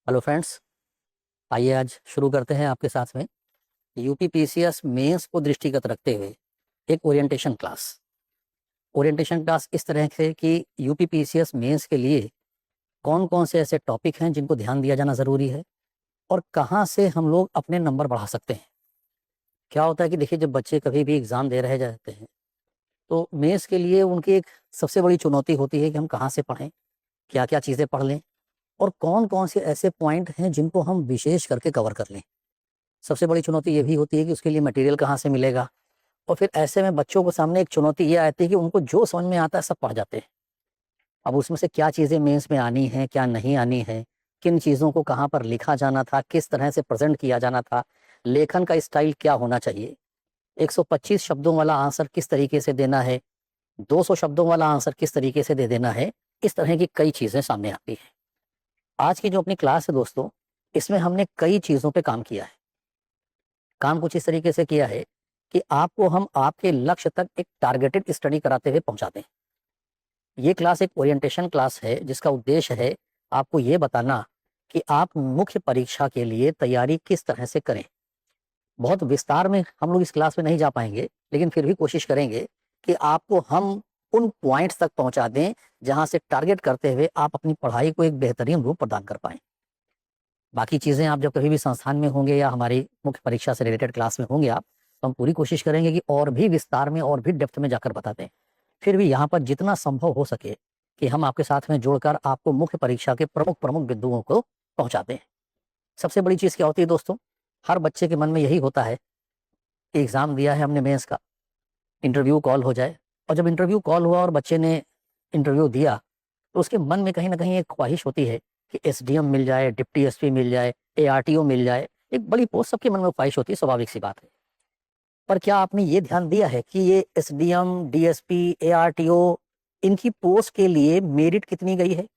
Hello friends, आइए आज शुरू करते हैं आपके साथ में यूपीपीसीएस मेंस को दृष्टिगत रखते हुए एक ओरिएंटेशन क्लास इस तरह से कि यूपीपीसीएस मेंस के लिए कौन कौन से ऐसे टॉपिक हैं जिनको ध्यान दिया जाना ज़रूरी है और कहाँ से हम लोग अपने नंबर बढ़ा सकते हैं। क्या होता है कि देखिए, जब बच्चे कभी भी एग्ज़ाम दे रहे जाते हैं तो मेंस के लिए उनकी एक सबसे बड़ी चुनौती होती है कि हम कहाँ से पढ़ें, क्या क्या चीज़ें पढ़ लें और कौन कौन से ऐसे पॉइंट हैं जिनको हम विशेष करके कवर कर लें। सबसे बड़ी चुनौती ये भी होती है कि उसके लिए मटेरियल कहाँ से मिलेगा। और फिर ऐसे में बच्चों को सामने एक चुनौती ये आती है कि उनको जो समझ में आता है सब पढ़ जाते हैं। अब उसमें से क्या चीज़ें मेंस में आनी हैं, क्या नहीं आनी है, किन चीज़ों को कहाँ पर लिखा जाना था, किस तरह से प्रेजेंट किया जाना था, लेखन का स्टाइल क्या होना चाहिए, 125 शब्दों वाला आंसर किस तरीके से देना है, 200 शब्दों वाला आंसर किस तरीके से दे देना है। इस तरह की कई चीज़ें सामने आती हैं। आज की जो अपनी क्लास है दोस्तों, इसमें हमने कई चीज़ों पे काम किया है। काम कुछ इस तरीके से किया है कि आपको हम आपके लक्ष्य तक एक टारगेटेड स्टडी कराते हुए पहुंचाते हैं। ये क्लास एक ओरिएंटेशन क्लास है जिसका उद्देश्य है आपको ये बताना कि आप मुख्य परीक्षा के लिए तैयारी किस तरह से करें। बहुत विस्तार में हम लोग इस क्लास में नहीं जा पाएंगे, लेकिन फिर भी कोशिश करेंगे कि आपको हम उन पॉइंट्स तक पहुंचा दें जहां से टारगेट करते हुए आप अपनी पढ़ाई को एक बेहतरीन रूप प्रदान कर पाएं। बाकी चीज़ें आप जब कभी भी संस्थान में होंगे या हमारी मुख्य परीक्षा से रिलेटेड क्लास में होंगे आप, तो हम पूरी कोशिश करेंगे कि और भी विस्तार में और भी डेप्थ में जाकर बता दें। फिर भी यहाँ पर जितना संभव हो सके कि हम आपके साथ में जुड़कर आपको मुख्य परीक्षा के प्रमुख प्रमुख बिंदुओं को पहुँचाते हैं। सबसे बड़ी चीज़ क्या होती है दोस्तों, हर बच्चे के मन में यही होता है कि एग्ज़ाम दिया है हमने मेंस का, इंटरव्यू कॉल हो जाए। और जब इंटरव्यू कॉल हुआ और बच्चे ने इंटरव्यू दिया तो उसके मन में कहीं ना कहीं एक ख्वाहिश होती है कि एसडीएम मिल जाए, डिप्टी एसपी मिल जाए, एआरटीओ मिल जाए। एक बड़ी पोस्ट सबके मन में ख्वाहिश होती है, स्वाभाविक सी बात है। पर क्या आपने ये ध्यान दिया है कि ये एसडीएम, डीएसपी, एआरटीओ, इनकी पोस्ट के लिए मेरिट कितनी गई है?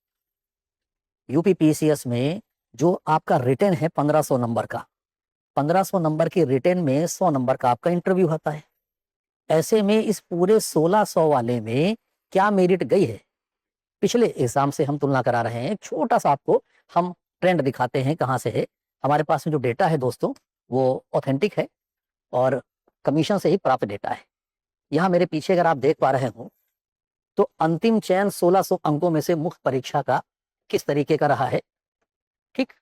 यूपीपीसीएस में जो आपका रिटन है 1500 नंबर का, 1500 नंबर के रिटन में 100 नंबर का आपका इंटरव्यू होता है। ऐसे में इस पूरे 1600 वाले में क्या मेरिट गई है? पिछले एग्जाम से हम तुलना करा रहे हैं। छोटा सा आपको हम ट्रेंड दिखाते हैं कहाँ से है। हमारे पास में जो डेटा है दोस्तों, वो ऑथेंटिक है और कमीशन से ही प्राप्त डेटा है। यहाँ मेरे पीछे अगर आप देख पा रहे हो तो अंतिम चयन 1600 अंकों में से मुख्य परीक्षा का किस तरीके का रहा है। ठीक,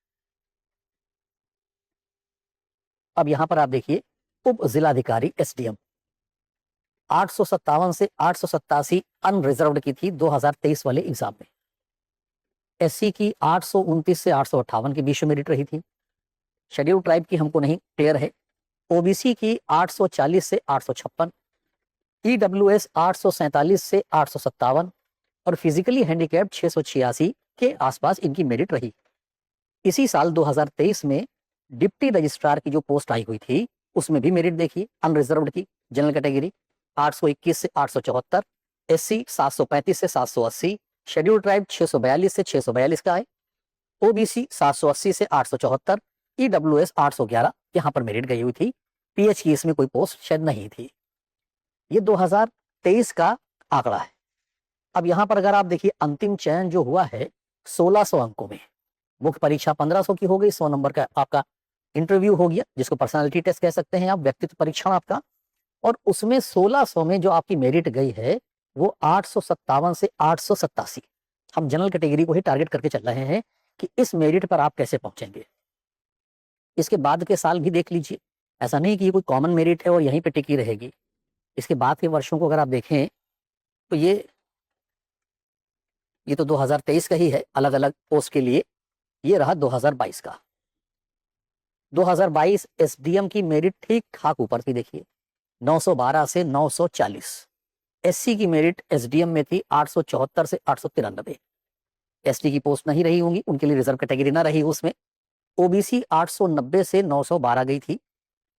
अब यहाँ पर आप देखिए, उप जिलाधिकारी एसडीएम 857 से 887 अनरिजर्व्ड की थी 2023 वाले एग्जाम में। एससी की 829 से 858 के बीच में मेरिट रही थी। शेड्यूल ट्राइब की हमको नहीं क्लियर है। ओबीसी की 840 से 856, ईडब्ल्यूएस 847 से 857 और फिजिकली हैंडीकैप्ड 686 के आसपास इनकी मेरिट रही। इसी साल 2023 में डिप्टी रजिस्ट्रार की जो पोस्ट आई हुई थी उसमें भी मेरिट देखिए, अनरिजर्व्ड की जनरल कैटेगरी 821 से 874, एससी 735 से 780, शेड्यूल ट्राइब 642 से 642 का है, ओबीसी 780 से 874, ईडब्ल्यूएस 811 यहां पर मेरिट गई हुई थी। पीएच की इसमें कोई पोस्ट शायद नहीं थी। ये 2023 का आंकड़ा है। अब यहां पर अगर आप देखिए, अंतिम चयन जो हुआ है 1600 अंकों में, मुख्य परीक्षा 1500 की हो गई, 100 नंबर का आपका इंटरव्यू हो गया जिसको पर्सनालिटी टेस्ट कह सकते हैं आप, व्यक्तित्व परीक्षण आपका, और उसमें 1600 में जो आपकी मेरिट गई है वो 857 से 887। हम जनरल कैटेगरी को ही टारगेट करके चल रहे हैं कि इस मेरिट पर आप कैसे पहुंचेंगे। इसके बाद के साल भी देख लीजिए, ऐसा नहीं कि ये कोई कॉमन मेरिट है और यहीं पे टिकी रहेगी। इसके बाद के वर्षों को अगर आप देखें तो ये तो 2023 का ही है अलग अलग पोस्ट के लिए। ये रहा 2022 का। 2022 एसडीएम की मेरिट ठीक ठाक ऊपर थी, देखिए 912 से 940। एससी की मेरिट एसडीएम में थी 874 से 893। एसटी की पोस्ट नहीं रही होंगी, उनके लिए रिजर्व कैटेगरी ना रही उसमें। ओबीसी 890 से 912 गई थी,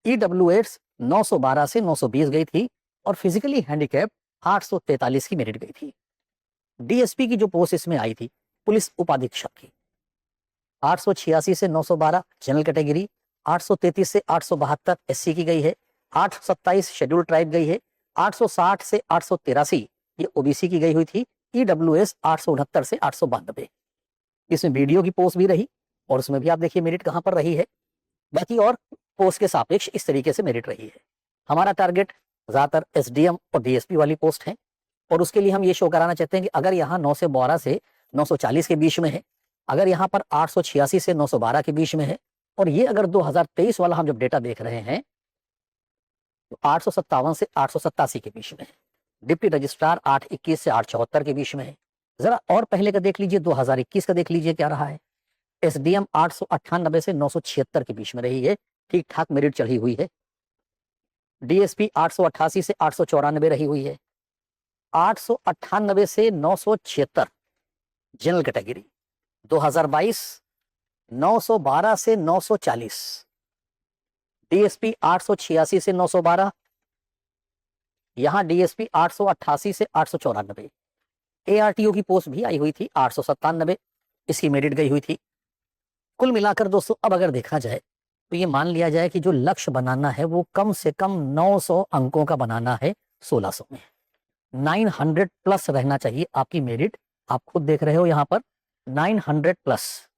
ईडब्ल्यूएस 912 से 920 गई थी और फिजिकली हैंडीकैप 843 की मेरिट गई थी। डीएसपी की जो पोस्ट इसमें आई थी पुलिस उपाधीक्षक की, 886 से 912 जनरल कैटेगरी, 833 से 872 एससी की गई है, 827 शेड्यूल ट्राइब गई है, 860 से 883 ये ओबीसी की गई हुई थी, ईडब्ल्यूएस 869 से 892। इसमें वीडियो की पोस्ट भी रही और उसमें भी आप देखिए मेरिट कहाँ पर रही है, बाकी और पोस्ट के सापेक्ष इस तरीके से मेरिट रही है। हमारा टारगेट ज़्यादातर एसडीएम और डीएसपी वाली पोस्ट है, और उसके लिए हम ये शो कराना चाहते हैं कि अगर यहाँ 912 से 940 के बीच में है, अगर यहाँ पर 886 से 912 के बीच में है, और ये अगर 2023 वाला हम जब डेटा देख रहे हैं तो 857 से 887 के बीच में है। डिप्टी रजिस्ट्रार 821 से 874 के बीच में है। जरा और पहले का देख लीजिए, 2021 का देख लीजिए क्या रहा है। एसडीएम 898 से 976 के बीच में रही है, ठीक ठाक मेरिट चढ़ी हुई है। डीएसपी 888 से 894 रही हुई है। 898 से 976 जनरल कैटेगरी। 2022 912 से 940। डीएसपी 886 से 912, यहां डीएसपी 888 से 894। एआरटीओ की पोस्ट भी आई हुई थी 897, इसकी मेरिट गई हुई थी। कुल मिलाकर दोस्तों अब अगर देखा जाए तो ये मान लिया जाए कि जो लक्ष्य बनाना है वो कम से कम 900 अंकों का बनाना है 1600 में। 900 प्लस रहना चाहिए आपकी मेरिट। आप खुद देख रहे हो यहाँ पर 900 प्लस,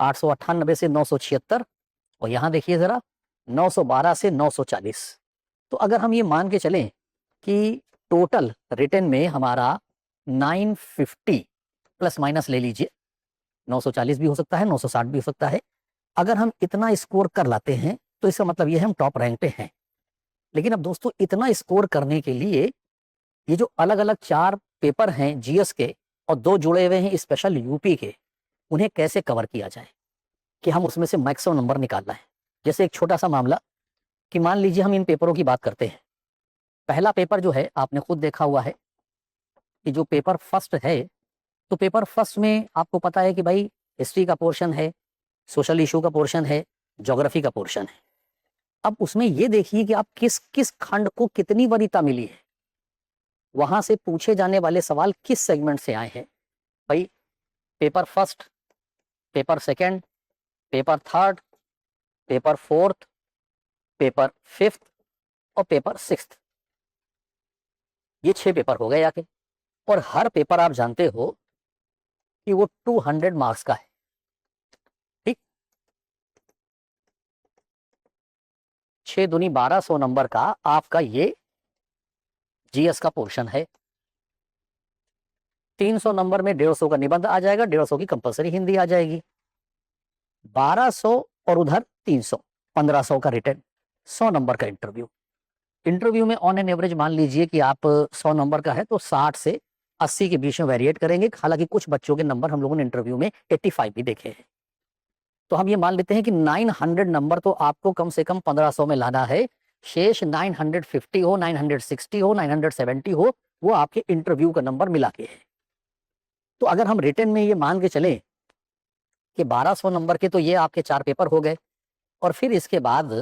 898 से 976, और यहाँ देखिए जरा 912 से 940। तो अगर हम ये मान के चलें कि टोटल रिटन में हमारा 950 प्लस माइनस ले लीजिए, 940 भी हो सकता है, 960 भी हो सकता है। अगर हम इतना स्कोर कर लाते हैं तो इसका मतलब ये है हम टॉप रैंक पे हैं। लेकिन अब दोस्तों इतना स्कोर करने के लिए ये जो अलग अलग 4 पेपर हैं जीएस के और 2 जुड़े हुए हैं स्पेशल यूपी के, उन्हें कैसे कवर किया जाए कि हम उसमें से मैक्सिमम नंबर निकालना है। जैसे एक छोटा सा मामला कि मान लीजिए हम इन पेपरों की बात करते हैं। पहला पेपर जो है आपने खुद देखा हुआ है कि जो पेपर फर्स्ट है, तो पेपर फर्स्ट में आपको पता है कि भाई हिस्ट्री का पोर्शन है, सोशल इशू का पोर्शन है, ज्योग्राफी का पोर्शन है। अब उसमें ये देखिए कि आप किस किस खंड को कितनी वरीयता मिली है, वहां से पूछे जाने वाले सवाल किस सेगमेंट से आए हैं। भाई paper first, paper second, paper third, paper fourth, paper fifth और पेपर सिक्स्थ, ये 6 पेपर हो गए आके। और हर पेपर आप जानते हो कि वो 200 मार्क्स का है। ठीक, 6 दूनी 1200 नंबर का आपका ये जीएस का पोर्शन है। 300 नंबर में 150 का निबंध आ जाएगा, 150 की कंपलसरी हिंदी आ जाएगी। 1200 और उधर 300, 1500 का रिटर्न, 100 नंबर का इंटरव्यू। इंटरव्यू में ऑन एन एवरेज मान लीजिए कि आप 100 नंबर का है तो 60 से 80 के बीच में वेरिएट करेंगे। हालांकि कुछ बच्चों के नंबर हम लोगों ने इंटरव्यू में 85 भी देखे हैं। तो हम ये मान लेते हैं कि 900 नंबर तो आपको कम से कम 1500 में लाना है। शेष 950 हो, 960 हो, 970 हो, वो आपके इंटरव्यू का नंबर मिला के है। तो अगर हम रिटन में ये मान के चलें कि 1200 नंबर के तो ये आपके 4 पेपर हो गए, और फिर इसके बाद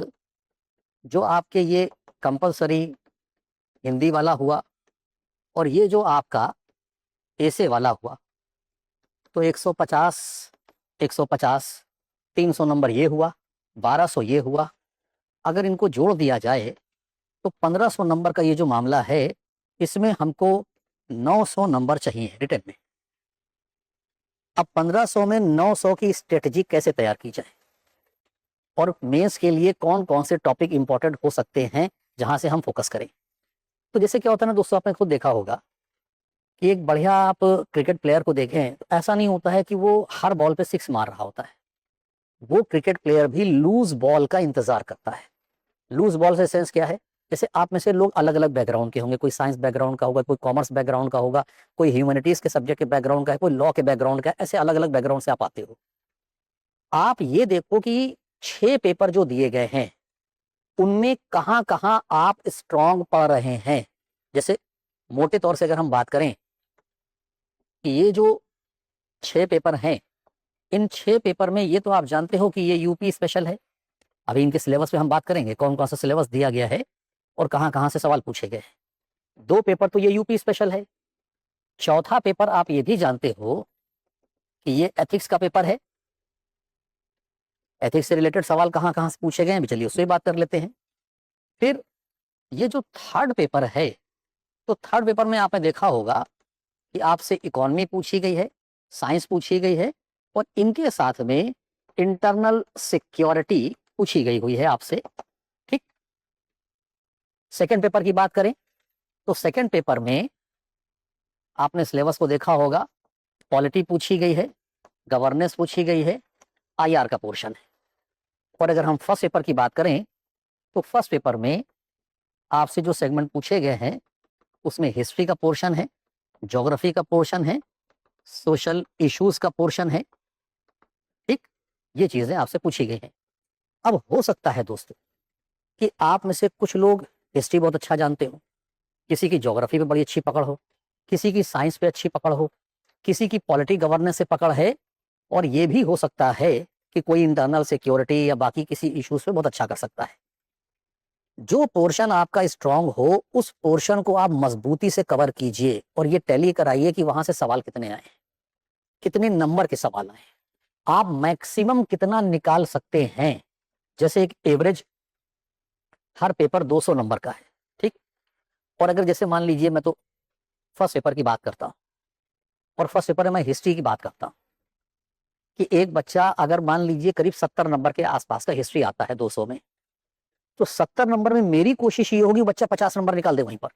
जो आपके ये कंपलसरी हिंदी वाला हुआ और ये जो आपका ऐसे वाला हुआ, तो 150 150 300 नंबर ये हुआ, 1200 ये हुआ। अगर इनको जोड़ दिया जाए तो 1500 नंबर का ये जो मामला है, इसमें हमको 900 नंबर चाहिए रिटन में। अब 1500 में 900 की स्ट्रेटजी कैसे तैयार की जाए और मेंस के लिए कौन कौन से टॉपिक इंपॉर्टेंट हो सकते हैं जहां से हम फोकस करें। तो जैसे क्या होता है ना दोस्तों, आपने खुद देखा होगा कि एक बढ़िया आप क्रिकेट प्लेयर को देखें तो ऐसा नहीं होता है कि वो हर बॉल पे 6 मार रहा होता है। वो क्रिकेट प्लेयर भी लूज बॉल का इंतजार करता है। लूज बॉल से सेंस क्या है, जैसे आप में से लोग अलग अलग बैकग्राउंड के होंगे, कोई साइंस बैकग्राउंड का होगा, कोई कॉमर्स बैकग्राउंड का होगा, कोई ह्यूमैनिटीज के सब्जेक्ट के बैकग्राउंड का है, कोई लॉ के बैकग्राउंड का है, ऐसे अलग अलग बैकग्राउंड से आप आते हो। आप ये देखो कि 6 पेपर जो दिए गए हैं उनमें कहां कहां आप स्ट्रांग पढ़ रहे हैं। जैसे मोटे तौर से अगर हम बात करें कि ये जो 6 पेपर हैं, इन 6 पेपर में ये तो आप जानते हो कि ये यूपी स्पेशल है। अभी इनके सिलेबस पे हम बात करेंगे कौन कौन सा सिलेबस दिया गया है और कहां कहां से सवाल पूछे गए हैं। 2 पेपर तो ये यूपी स्पेशल है। चौथा पेपर आप ये भी जानते हो कि ये एथिक्स का पेपर है। एथिक्स से रिलेटेड सवाल कहां कहां से पूछे गए हैं, चलिए उससे बात कर लेते हैं। फिर ये जो थर्ड पेपर है, तो थर्ड पेपर में आपने देखा होगा कि आपसे इकोनॉमी पूछी गई है, साइंस पूछी गई है, और इनके साथ में इंटरनल सिक्योरिटी पूछी गई हुई है आपसे, ठीक। सेकंड पेपर की बात करें तो सेकंड पेपर में आपने सिलेबस को देखा होगा, पॉलिटी पूछी गई है, गवर्नेंस पूछी गई है, आईआर का पोर्शन है। और अगर हम फर्स्ट पेपर की बात करें तो फर्स्ट पेपर में आपसे जो सेगमेंट पूछे गए हैं उसमें हिस्ट्री का पोर्शन है, ज्योग्राफी का पोर्शन है, सोशल इश्यूज का पोर्शन है, ठीक। ये चीजें आपसे पूछी गई हैं। अब हो सकता है दोस्तों कि आप में से कुछ लोग हिस्ट्री बहुत अच्छा जानते हो, किसी की ज्योग्राफी पे बड़ी अच्छी पकड़ हो, किसी की साइंस पे अच्छी पकड़ हो, किसी की पॉलिटी गवर्नेंस से पकड़ है, और ये भी हो सकता है कि कोई इंटरनल सिक्योरिटी या बाकी किसी इश्यूज पे बहुत अच्छा कर सकता है। जो पोर्शन आपका स्ट्रांग हो उस पोर्शन को आप मजबूती से कवर कीजिए और ये टैली कराइए कि वहां से सवाल कितने आए, कितने नंबर के सवाल आए, आप मैक्सिमम कितना निकाल सकते हैं। जैसे एक एवरेज हर पेपर 200 नंबर का है, ठीक। और अगर जैसे मान लीजिए मैं तो फर्स्ट पेपर की बात करता हूं और फर्स्ट पेपर में मैं हिस्ट्री की बात करता हूं कि एक बच्चा अगर मान लीजिए करीब 70 नंबर के आसपास का हिस्ट्री आता है 200 में, तो 70 नंबर में मेरी कोशिश ये होगी बच्चा 50 नंबर निकाल दे वहीं पर।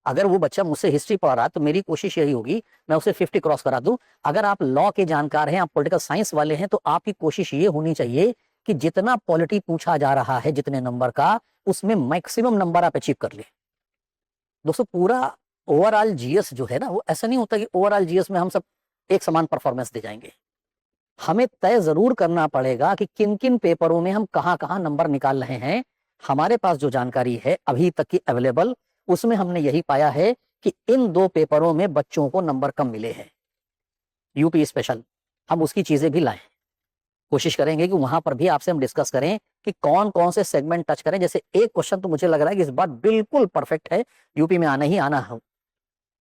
अगर वो बच्चा मुझसे हिस्ट्री पढ़ रहा है तो मेरी कोशिश यही होगी मैं उसे 50 क्रॉस करा दूं। अगर आप लॉ के जानकार हैं, आप पॉलिटिकल साइंस वाले हैं, तो आपकी कोशिश ये होनी चाहिए कि जितना पॉलिटी पूछा जा रहा है जितने नंबर का, उसमें मैक्सिमम नंबर आप अचीव कर ले। दोस्तों पूरा ओवरऑल जीएस जो है ना, वो ऐसा नहीं होता कि ओवरऑल जीएस में हम सब एक समान परफॉर्मेंस दे जाएंगे। हमें तय जरूर करना पड़ेगा कि किन किन पेपरों में हम कहां कहां नंबर निकाल रहे हैं। हमारे पास जो जानकारी है अभी तक की अवेलेबल, उसमें हमने यही पाया है कि इन 2 पेपरों में बच्चों को नंबर कम मिले हैं। यूपी स्पेशल हम उसकी चीजें भी लाएं, कोशिश करेंगे कि वहां पर भी आपसे हम डिस्कस करें कि कौन कौन से सेगमेंट टच करें। जैसे एक क्वेश्चन तो मुझे लग रहा है कि इस बार बिल्कुल परफेक्ट है, यूपी में आना ही आना हो,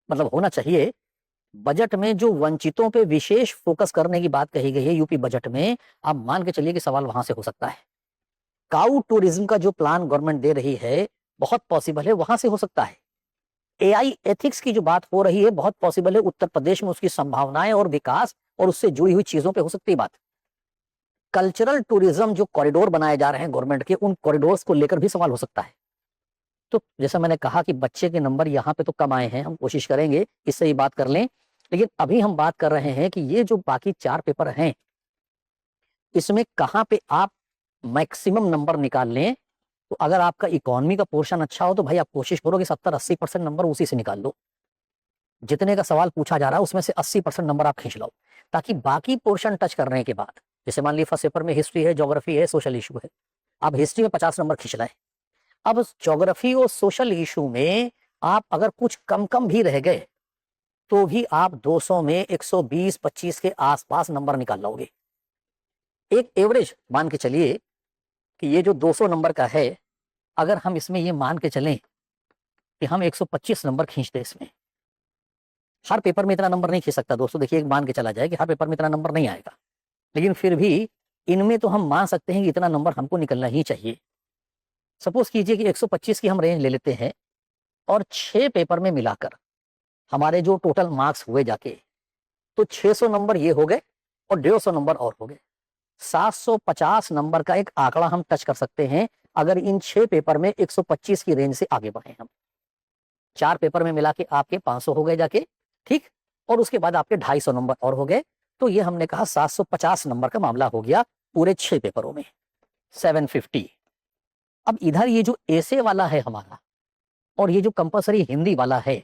मतलब होना चाहिए। बजट में जो वंचितों पे विशेष फोकस करने की बात कही गई है यूपी बजट में, आप मान के चलिए कि सवाल वहां से हो सकता है। काउ टूरिज्म का जो प्लान गवर्नमेंट दे रही है बहुत पॉसिबल है वहां से हो सकता है। एआई एथिक्स की जो बात हो रही है बहुत पॉसिबल है उत्तर प्रदेश में उसकी संभावनाएं और विकास और उससे जुड़ी हुई चीजों पे हो सकती है बात। कल्चरल टूरिज्म जो कॉरिडोर बनाए जा रहे हैं गवर्नमेंट के, उन कॉरिडोर्स को लेकर भी सवाल हो सकता है। तो जैसा मैंने कहा कि बच्चे के नंबर यहाँ पे तो कम आए हैं, हम कोशिश करेंगे इससे ही बात कर लें। लेकिन अभी हम बात कर रहे हैं कि ये जो बाकी 4 पेपर हैं इसमें कहाँ पे आप मैक्सिमम नंबर निकाल लें। तो अगर आपका इकोनॉमी का पोर्शन अच्छा हो तो भाई आप कोशिश करो कि 70-80% नंबर उसी से निकाल लो। जितने का सवाल पूछा जा रहा है उसमें से 80% नंबर आप खींच लो, ताकि बाकी पोर्शन टच करने के बाद, जैसे मान लीजिए फर्स्ट पेपर में हिस्ट्री है, ज्योग्राफी है, सोशल इशू है, आप हिस्ट्री में 50 नंबर खींच लाए। अब ज्योग्राफी और सोशल इशू में आप अगर कुछ कम कम भी रह गए तो भी आप 200 में 120-25 के आसपास नंबर निकाल लोगे। एक एवरेज मान के चलिए कि ये जो 200 नंबर का है, अगर हम इसमें ये मान के चलें कि हम 125 नंबर खींचते इसमें, हर पेपर में इतना नंबर नहीं खींच सकता दोस्तों। देखिए मान के चला जाए कि हर पेपर में इतना नंबर नहीं आएगा, लेकिन फिर भी इनमें तो हम मान सकते हैं कि इतना नंबर हमको निकलना ही चाहिए। सपोज कीजिए कि 125 की हम रेंज ले लेते हैं और 6 पेपर में मिलाकर हमारे जो टोटल मार्क्स हुए जाके, तो 600 नंबर ये हो गए और 150 नंबर और हो गए। 750 नंबर का एक आंकड़ा हम टच कर सकते हैं अगर इन 6 पेपर में 125 की रेंज से आगे बढ़े हम। 4 पेपर में मिला के आपके 500 हो गए जाके, ठीक। और उसके बाद आपके 250 नंबर और हो गए, तो ये हमने कहा 750 नंबर का मामला हो गया पूरे 6 पेपरों में, 750। अब इधर ये जो एसे वाला है हमारा और ये जो कंपलसरी हिंदी वाला है,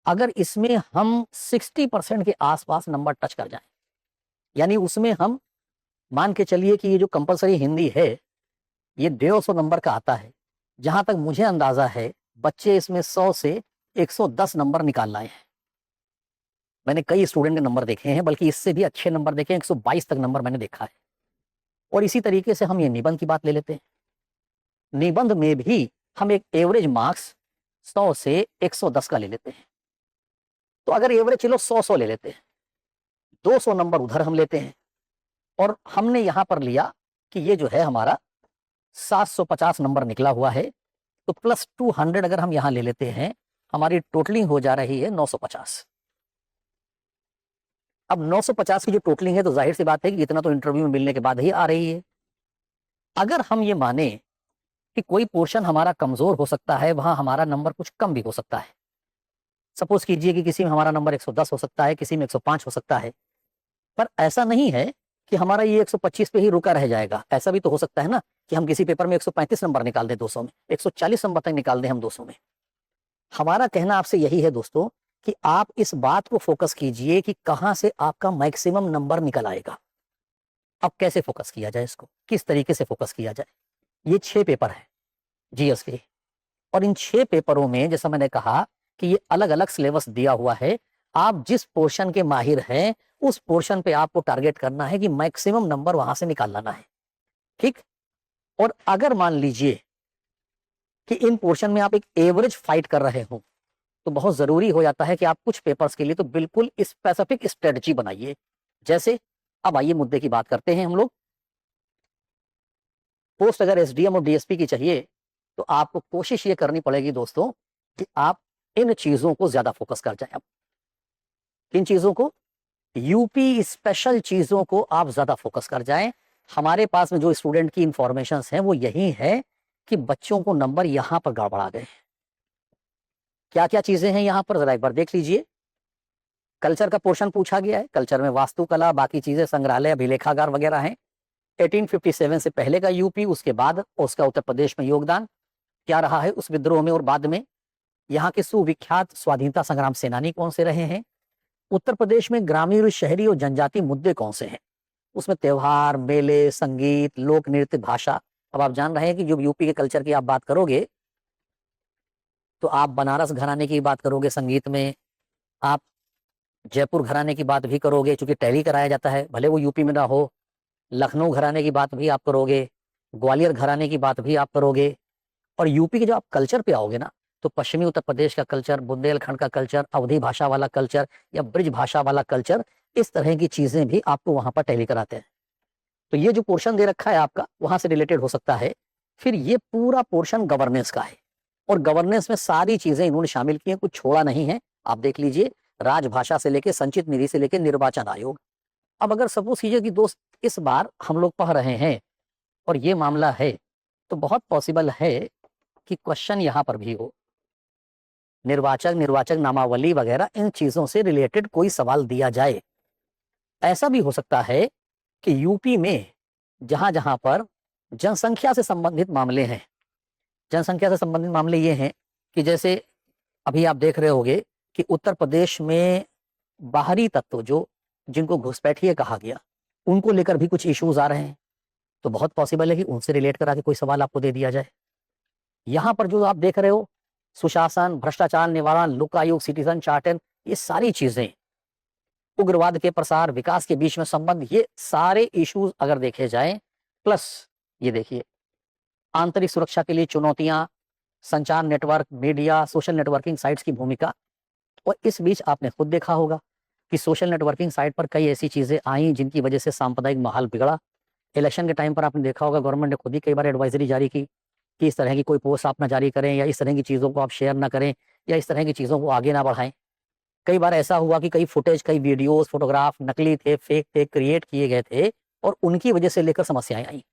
अगर इसमें हम 60% के आसपास नंबर टच कर जाएं, यानी उसमें हम मान के चलिए कि ये जो कंपलसरी हिंदी है ये 150 नंबर का आता है। जहां तक मुझे अंदाजा है बच्चे इसमें 100 से 110 नंबर निकाल लाए हैं। मैंने कई स्टूडेंट के नंबर देखे हैं, बल्कि इससे भी अच्छे नंबर देखे हैं, 122 तक नंबर मैंने देखा है। और इसी तरीके से हम ये निबंध की बात ले लेते हैं। निबंध में भी हम एक एवरेज मार्क्स 100 से 110 का ले लेते हैं। तो अगर एवरेज चलो 100 ले लेते हैं, 200 नंबर उधर हम लेते हैं, और हमने यहां पर लिया कि ये जो है हमारा 750 नंबर निकला हुआ है, तो प्लस 200 अगर हम यहां ले लेते हैं, हमारी टोटलिंग हो जा रही है 950। अब 950 की जो टोटलिंग है तो जाहिर सी बात है कि इतना तो इंटरव्यू में मिलने के बाद ही आ रही है। अगर हम ये माने कि कोई पोर्शन हमारा कमजोर हो सकता है, वहां हमारा नंबर कुछ कम भी हो सकता है। सपोज कीजिए कि किसी में हमारा नंबर 110 हो सकता है, किसी में 105 हो सकता है, पर ऐसा नहीं है कि हमारा ये 125 पे ही रुका रह जाएगा। ऐसा भी तो हो सकता है ना कि हम किसी पेपर में 135 नंबर निकाल दें 200 में, 140 नंबर तक निकाल दें हम 200 में। हमारा कहना आपसे यही है दोस्तों कि आप इस बात को फोकस कीजिए कि कहां से आपका मैक्सिमम नंबर निकल आएगा। अब कैसे फोकस किया जाए, इसको किस तरीके से फोकस किया जाए। ये 6 पेपर है जीएस के, और इन 6 पेपरों में जैसा मैंने कहा कि ये अलग अलग सिलेबस दिया हुआ है। आप जिस पोर्शन के माहिर हैं उस पोर्शन पे आपको टारगेट करना है कि मैक्सिमम नंबर वहां से निकाल लाना है, ठीक। और अगर मान लीजिए कि इन पोर्शन में आप एक एवरेज फाइट कर रहे हो, तो बहुत जरूरी हो जाता है कि आप कुछ पेपर्स के लिए तो बिल्कुल स्पेसिफिक स्ट्रेटजी बनाइए। जैसे अब आइए मुद्दे की बात करते हैं हम लोग। पोस्ट अगर एसडीएम और डीएसपी की चाहिए तो आपको कोशिश ये करनी पड़ेगी दोस्तों कि आप इन चीजों को ज्यादा फोकस कर जाएं। अब किन चीजों को? यूपी स्पेशल चीजों को आप ज्यादा फोकस कर जाएं। हमारे पास में जो स्टूडेंट की इंफॉर्मेशन है वो यही है कि बच्चों को नंबर यहां पर गड़बड़ा गए। क्या क्या चीजें हैं यहां पर, जरा एक बार देख लीजिए। कल्चर का पोर्शन पूछा गया है। कल्चर में वास्तुकला, बाकी चीजें, संग्रहालय, अभिलेखागार वगैरह हैं। 1857 से पहले का यूपी, उसके बाद उसका उत्तर प्रदेश में योगदान क्या रहा है उस विद्रोह में और बाद में। यहाँ के सुविख्यात स्वाधीनता संग्राम सेनानी कौन से रहे हैं। उत्तर प्रदेश में ग्रामीण, शहरी और जनजातीय मुद्दे कौन से हैं। उसमें त्योहार, मेले, संगीत, लोक नृत्य, भाषा। अब आप जान रहे हैं कि जो यूपी के कल्चर की आप बात करोगे तो आप बनारस घराने की बात करोगे संगीत में, आप जयपुर घराने की बात भी करोगे, चूंकि टैली कराया जाता है, भले वो यूपी में ना हो। लखनऊ घराने की बात भी आप करोगे, ग्वालियर घराने की बात भी आप करोगे। और यूपी के जो आप कल्चर पे आओगे ना, तो पश्चिमी उत्तर प्रदेश का कल्चर, बुंदेलखंड का कल्चर, अवधी भाषा वाला कल्चर या ब्रिज भाषा वाला कल्चर, इस तरह की चीजें भी आपको वहां पर टैली कराते हैं। तो ये जो पोर्शन दे रखा है आपका वहां से रिलेटेड हो सकता है। फिर ये पूरा पोर्शन गवर्नेंस का है, और गवर्नेंस में सारी चीजें इन्होंने शामिल की हैं, कुछ छोड़ा नहीं है। आप देख लीजिए, राजभाषा से लेके संचित निधि से लेके निर्वाचन आयोग। अब अगर सपोज कीजिए कि दोस्त इस बार हम लोग पढ़ रहे हैं और ये मामला है, तो बहुत पॉसिबल है कि क्वेश्चन यहां पर भी हो, निर्वाचक नामावली वगैरह इन चीजों से रिलेटेड कोई सवाल दिया जाए। ऐसा भी हो सकता है कि यूपी में जहां जहां पर जनसंख्या से संबंधित मामले हैं, जनसंख्या से संबंधित मामले ये हैं कि जैसे अभी आप देख रहे होंगे कि उत्तर प्रदेश में बाहरी तत्व जो जिनको घुसपैठिए कहा गया, उनको लेकर भी कुछ इश्यूज आ रहे हैं। तो बहुत पॉसिबल है कि उनसे रिलेट करा के कोई सवाल आपको दे दिया जाए। यहां पर जो आप देख रहे हो, सुशासन, भ्रष्टाचार निवारण, लोक आयोग, सिटीजन चार्टर, ये सारी चीजें, उग्रवाद के प्रसार, विकास के बीच में संबंध, ये सारे इश्यूज अगर देखे जाएं, प्लस ये देखिए आंतरिक सुरक्षा के लिए चुनौतियां, संचार network, media, social networking sites की भूमिका। और इस बीच आपने खुद देखा होगा कि सोशल नेटवर्किंग साइट पर कई ऐसी चीजें आई जिनकी वजह से सांप्रदायिक माहौल बिगड़ा। इलेक्शन के टाइम पर आपने देखा होगा गवर्नमेंट ने खुद ही कई बार एडवाइजरी जारी की कि इस तरह की कोई पोस्ट आप ना जारी करें, या इस तरह की चीज़ों को आप शेयर ना करें, या इस तरह की चीज़ों को आगे ना बढ़ाएं। कई बार ऐसा हुआ कि कई फुटेज, कई वीडियोस, फोटोग्राफ नकली थे, फेक थे, क्रिएट किए गए थे, और उनकी वजह से लेकर समस्याएं आई।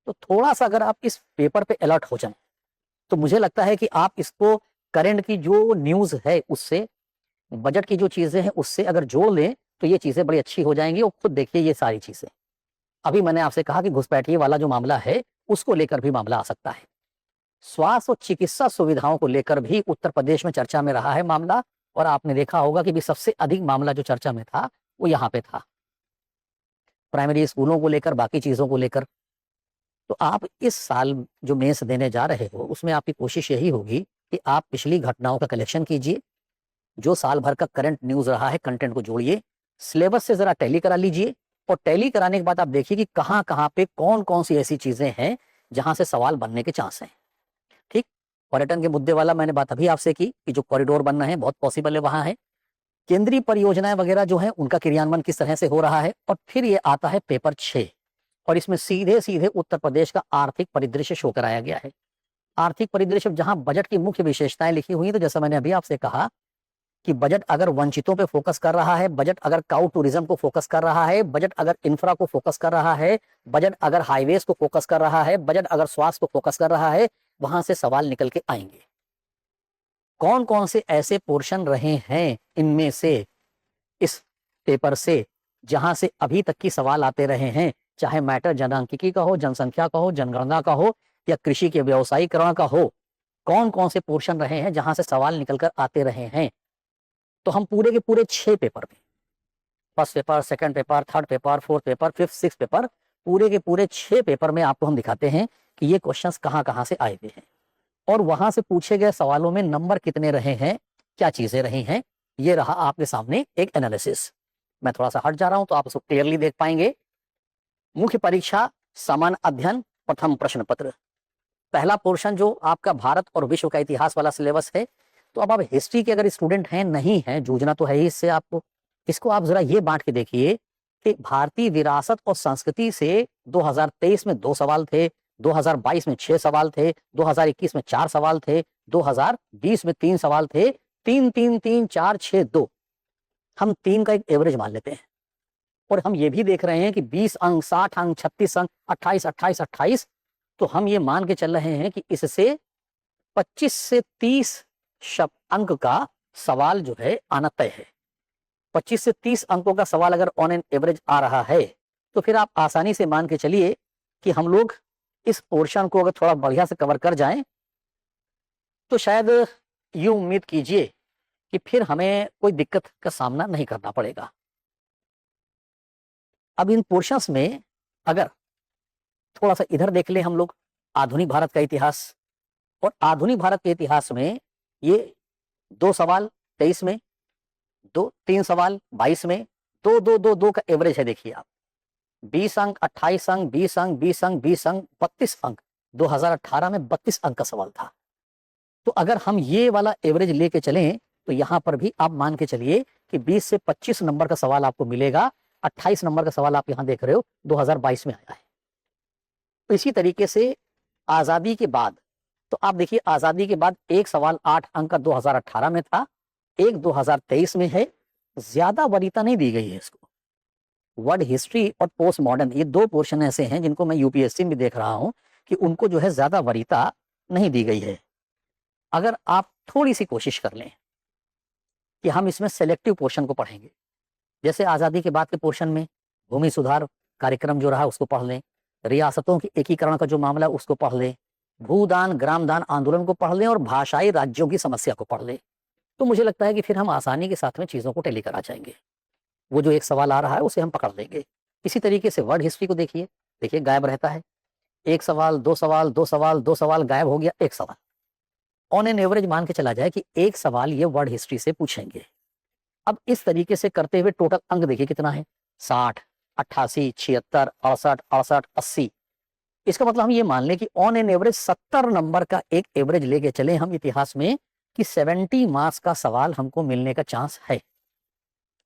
तो थोड़ा सा अगर आप इस पेपर पे अलर्ट हो जाएं तो मुझे लगता है कि आप इसको करंट की जो न्यूज़ है उससे, बजट की जो चीज़ें हैं उससे अगर जोड़ लें तो ये चीज़ें बड़ी अच्छी हो जाएंगी। और खुद देखिए ये सारी चीज़ें, अभी मैंने आपसे कहा कि घुसपैठिए वाला जो मामला है उसको लेकर भी मामला आ सकता है। स्वास्थ्य और चिकित्सा सुविधाओं को लेकर भी उत्तर प्रदेश में चर्चा में रहा है मामला, और आपने देखा होगा कि भी सबसे अधिक मामला जो चर्चा में था वो यहाँ पे था, प्राइमरी स्कूलों को लेकर, बाकी चीजों को लेकर। तो आप इस साल जो मेंस देने जा रहे हो उसमें आपकी कोशिश यही होगी कि आप पिछली घटनाओं का कलेक्शन कीजिए, जो साल भर का करंट न्यूज रहा है कंटेंट को जोड़िए, सिलेबस से जरा टैली करा लीजिए, और टैली कराने के बाद आप देखिए कि कहाँ कहाँ पे कौन कौन सी ऐसी चीजें हैं जहां से सवाल बनने के चांस हैं। ठीक। पर्यटन के मुद्दे वाला मैंने बात अभी आपसे की कि जो कॉरिडोर बनना है बहुत पॉसिबल है वहां है। केंद्रीय परियोजनाएं वगैरह जो है उनका क्रियान्वयन किस तरह से हो रहा है। और फिर ये आता है पेपर 6, और इसमें सीधे सीधे उत्तर प्रदेश का आर्थिक परिदृश्य शो कराया गया है। आर्थिक परिदृश्य जहां बजट की मुख्य विशेषताएं लिखी हुई, तो जैसा मैंने अभी आपसे कहा कि बजट अगर वंचितों पे फोकस कर रहा है, बजट अगर काउ टूरिज्म को फोकस कर रहा है, बजट अगर इंफ्रा को फोकस कर रहा है, बजट अगर हाईवेज को फोकस कर रहा है, बजट अगर स्वास्थ्य को फोकस कर रहा है, वहां से सवाल निकल के आएंगे। कौन कौन से ऐसे पोर्शन रहे हैं इनमें से, इस पेपर से, जहां से अभी तक की सवाल आते रहे हैं, चाहे मैटर जनसांख्यिकी का हो, जनसंख्या का हो, जनगणना का हो, या कृषि के व्यवसायीकरण का हो, कौन कौन से पोर्शन रहे हैं जहां से सवाल निकलकर आते रहे हैं। तो हम पूरे के पूरे 6 पेपर में, first paper, second paper, third paper, fourth paper, fifth, six paper, पूरे के पूरे 6 पेपर में आपको हम दिखाते हैं कि ये क्वेश्चंस कहां कहां से आए हुए हैं और वहां से पूछे गए सवालों में नंबर कितने रहे हैं, क्या चीजें रही हैं। ये रहा आपके सामने एक एनालिसिस। मैं थोड़ा सा हट जा रहा हूं तो आप उसको क्लियरली देख पाएंगे। मुख्य परीक्षा सामान्य अध्ययन प्रथम प्रश्न पत्र, पहला पोर्शन जो आपका भारत और विश्व का इतिहास वाला सिलेबस है। तो अब आप हिस्ट्री के अगर स्टूडेंट हैं, नहीं है, जूझना तो है ही इससे आपको। इसको आप जरा ये बांट के देखिए कि भारतीय विरासत और संस्कृति से 2023 में 2 सवाल थे, 2022 में 6 सवाल थे, 2021 में 4 सवाल थे, 2020 में 3 सवाल थे, 3 3 3 4 6 2, हम 3 का एक एवरेज मान लेते हैं। और हम ये भी देख रहे हैं कि 20 अंक, 60 अंक, 36 अंक, 28 28 28, तो हम ये मान के चल रहे हैं कि इससे 25 से 30 अंक का सवाल जो है आना तय है। 25 से 30 अंकों का सवाल अगर ऑन एन एवरेज आ रहा है तो फिर आप आसानी से मान के चलिए कि हम लोग इस पोर्शन को अगर थोड़ा बढ़िया से कवर कर जाएं तो शायद ये उम्मीद कीजिए कि फिर हमें कोई दिक्कत का सामना नहीं करना पड़ेगा। अब इन पोर्शंस में अगर थोड़ा सा इधर देख ले हम लोग, आधुनिक भारत का इतिहास, और आधुनिक भारत के इतिहास में ये 2 सवाल 23 में, 3 सवाल 22 में, 2 2 2 2 का एवरेज है। देखिए आप 20 अंक, 28 अंक, 20 अंक, 20 अंक, 20 अंक, 32 अंक, 2018 में 32 अंक का सवाल था। तो अगर हम ये वाला एवरेज लेके चलें तो यहां पर भी आप मान के चलिए कि 20 से 25 नंबर का सवाल आपको मिलेगा। 28 नंबर का सवाल आप यहां देख रहे हो 2022 में आया है। तो इसी तरीके से आजादी के बाद, तो आप देखिए आजादी के बाद एक सवाल 8 अंक का 2018 में था, एक 2023 में है। ज्यादा वरीयता नहीं दी गई है इसको। वर्ड हिस्ट्री और पोस्ट मॉडर्न, ये 2 पोर्शन ऐसे हैं जिनको मैं यूपीएससी में देख रहा हूं कि उनको जो है ज्यादा वरीयता नहीं दी गई है। अगर आप थोड़ी सी कोशिश कर लें कि हम इसमें सेलेक्टिव पोर्शन को पढ़ेंगे, जैसे आजादी के बाद के पोर्शन में भूमि सुधार कार्यक्रम जो रहा उसको पढ़ लें, रियासतों के एकीकरण का जो मामला उसको पढ़ लें, भूदान ग्रामदान आंदोलन को पढ़ लें और भाषाई राज्यों की समस्या को पढ़ लें, तो मुझे लगता है कि फिर हम आसानी के साथ में चीजों को टैली करा जाएंगे। वो जो एक सवाल आ रहा है उसे हम पकड़ लेंगे। इसी तरीके से वर्ड हिस्ट्री को देखिए, देखिए गायब रहता है, 1 सवाल 2 सवाल 2 सवाल 2 सवाल, गायब हो गया 1 सवाल। ऑन एन एवरेज मान के चला जाए कि 1 सवाल ये वर्ड हिस्ट्री से पूछेंगे। अब इस तरीके से करते हुए टोटल अंक देखिए कितना है, 60, 88, 76, 68, 68, 80। इसका मतलब हम ये मान लें कि ऑन एन एवरेज 70 नंबर का एक एवरेज लेके चले हम इतिहास में कि 70 मार्क्स का सवाल हमको मिलने का चांस है।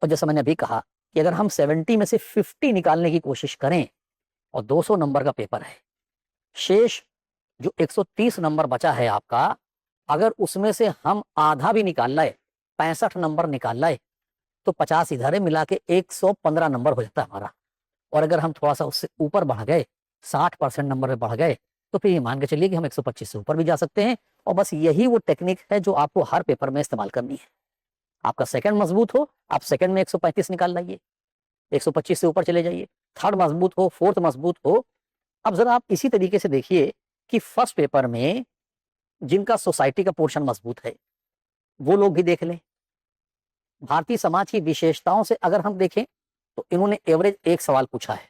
और जैसा मैंने अभी कहा कि अगर हम 70 में से 50 निकालने की कोशिश करें और 200 नंबर का पेपर है, शेष जो 130 नंबर बचा है आपका, अगर उसमें से हम आधा भी निकाल लाए, 65 नंबर निकाल लाए, तो 50 इधर है, मिला के 115 नंबर हो जाता है हमारा। और अगर हम थोड़ा सा उससे ऊपर बढ़ गए, 60% नंबर में बढ़ गए, तो फिर ये मान के चलिए कि हम 125 से ऊपर भी जा सकते हैं। और बस यही वो टेक्निक है जो आपको हर पेपर में इस्तेमाल करनी है। आपका सेकंड मजबूत हो, आप सेकंड में 135 निकाल लाइए, 125 से ऊपर चले जाइए। थर्ड मजबूत हो, फोर्थ मजबूत हो। अब जरा आप इसी तरीके से देखिए कि फर्स्ट पेपर में जिनका सोसाइटी का पोर्शन मजबूत है वो लोग भी देख लें। भारतीय समाज की विशेषताओं से अगर हम देखें तो इन्होंने एवरेज 1 सवाल पूछा है।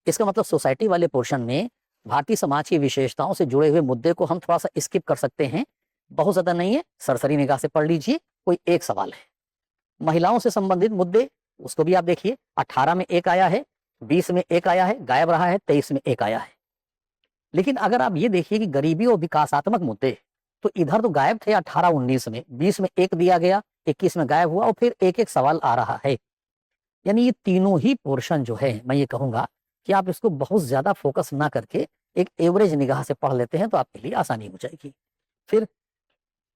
इसका मतलब सोसाइटी वाले पोर्शन में भारतीय समाज की विशेषताओं से जुड़े हुए मुद्दे को हम थोड़ा सा स्किप कर सकते हैं, बहुत ज्यादा नहीं है, सरसरी निगाह से पढ़ लीजिए, कोई 1 सवाल है। महिलाओं से संबंधित मुद्दे, उसको भी आप देखिए, 18 में 1 आया है, 20 में 1 आया है, गायब रहा है, 23 में 1 आया है। लेकिन अगर आप ये देखिए कि गरीबी और विकासात्मक मुद्दे, तो इधर तो गायब थे 18-19 में, 20 में 1 दिया गया, 21 में गायब हुआ और फिर 1-1 सवाल आ रहा है। यानी ये तीनों ही पोर्शन जो है, मैं ये कहूंगा कि आप इसको बहुत ज्यादा फोकस ना करके एक एवरेज निगाह से पढ़ लेते हैं तो आपके लिए आसानी हो जाएगी।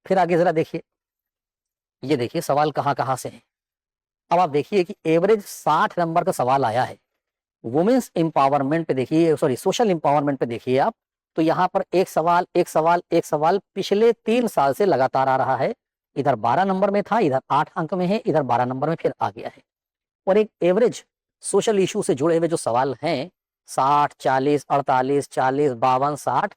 फिर आगे जरा देखिए, ये देखिए सवाल कहाँ कहाँ से है। अब आप देखिए कि एवरेज 60 नंबर का सवाल आया है। वुमेन्स एम्पावरमेंट पे देखिए, सॉरी सोशल एम्पावरमेंट पे देखिए आप, तो यहाँ पर एक सवाल एक सवाल एक सवाल पिछले 3 साल से लगातार आ रहा है। इधर 12 नंबर में था, इधर 8 अंक में है, इधर 12 नंबर में फिर आ गया है। और एक एवरेज सोशल इशू से जुड़े हुए जो सवाल हैं 60, 40, 48, 40, 52, 60,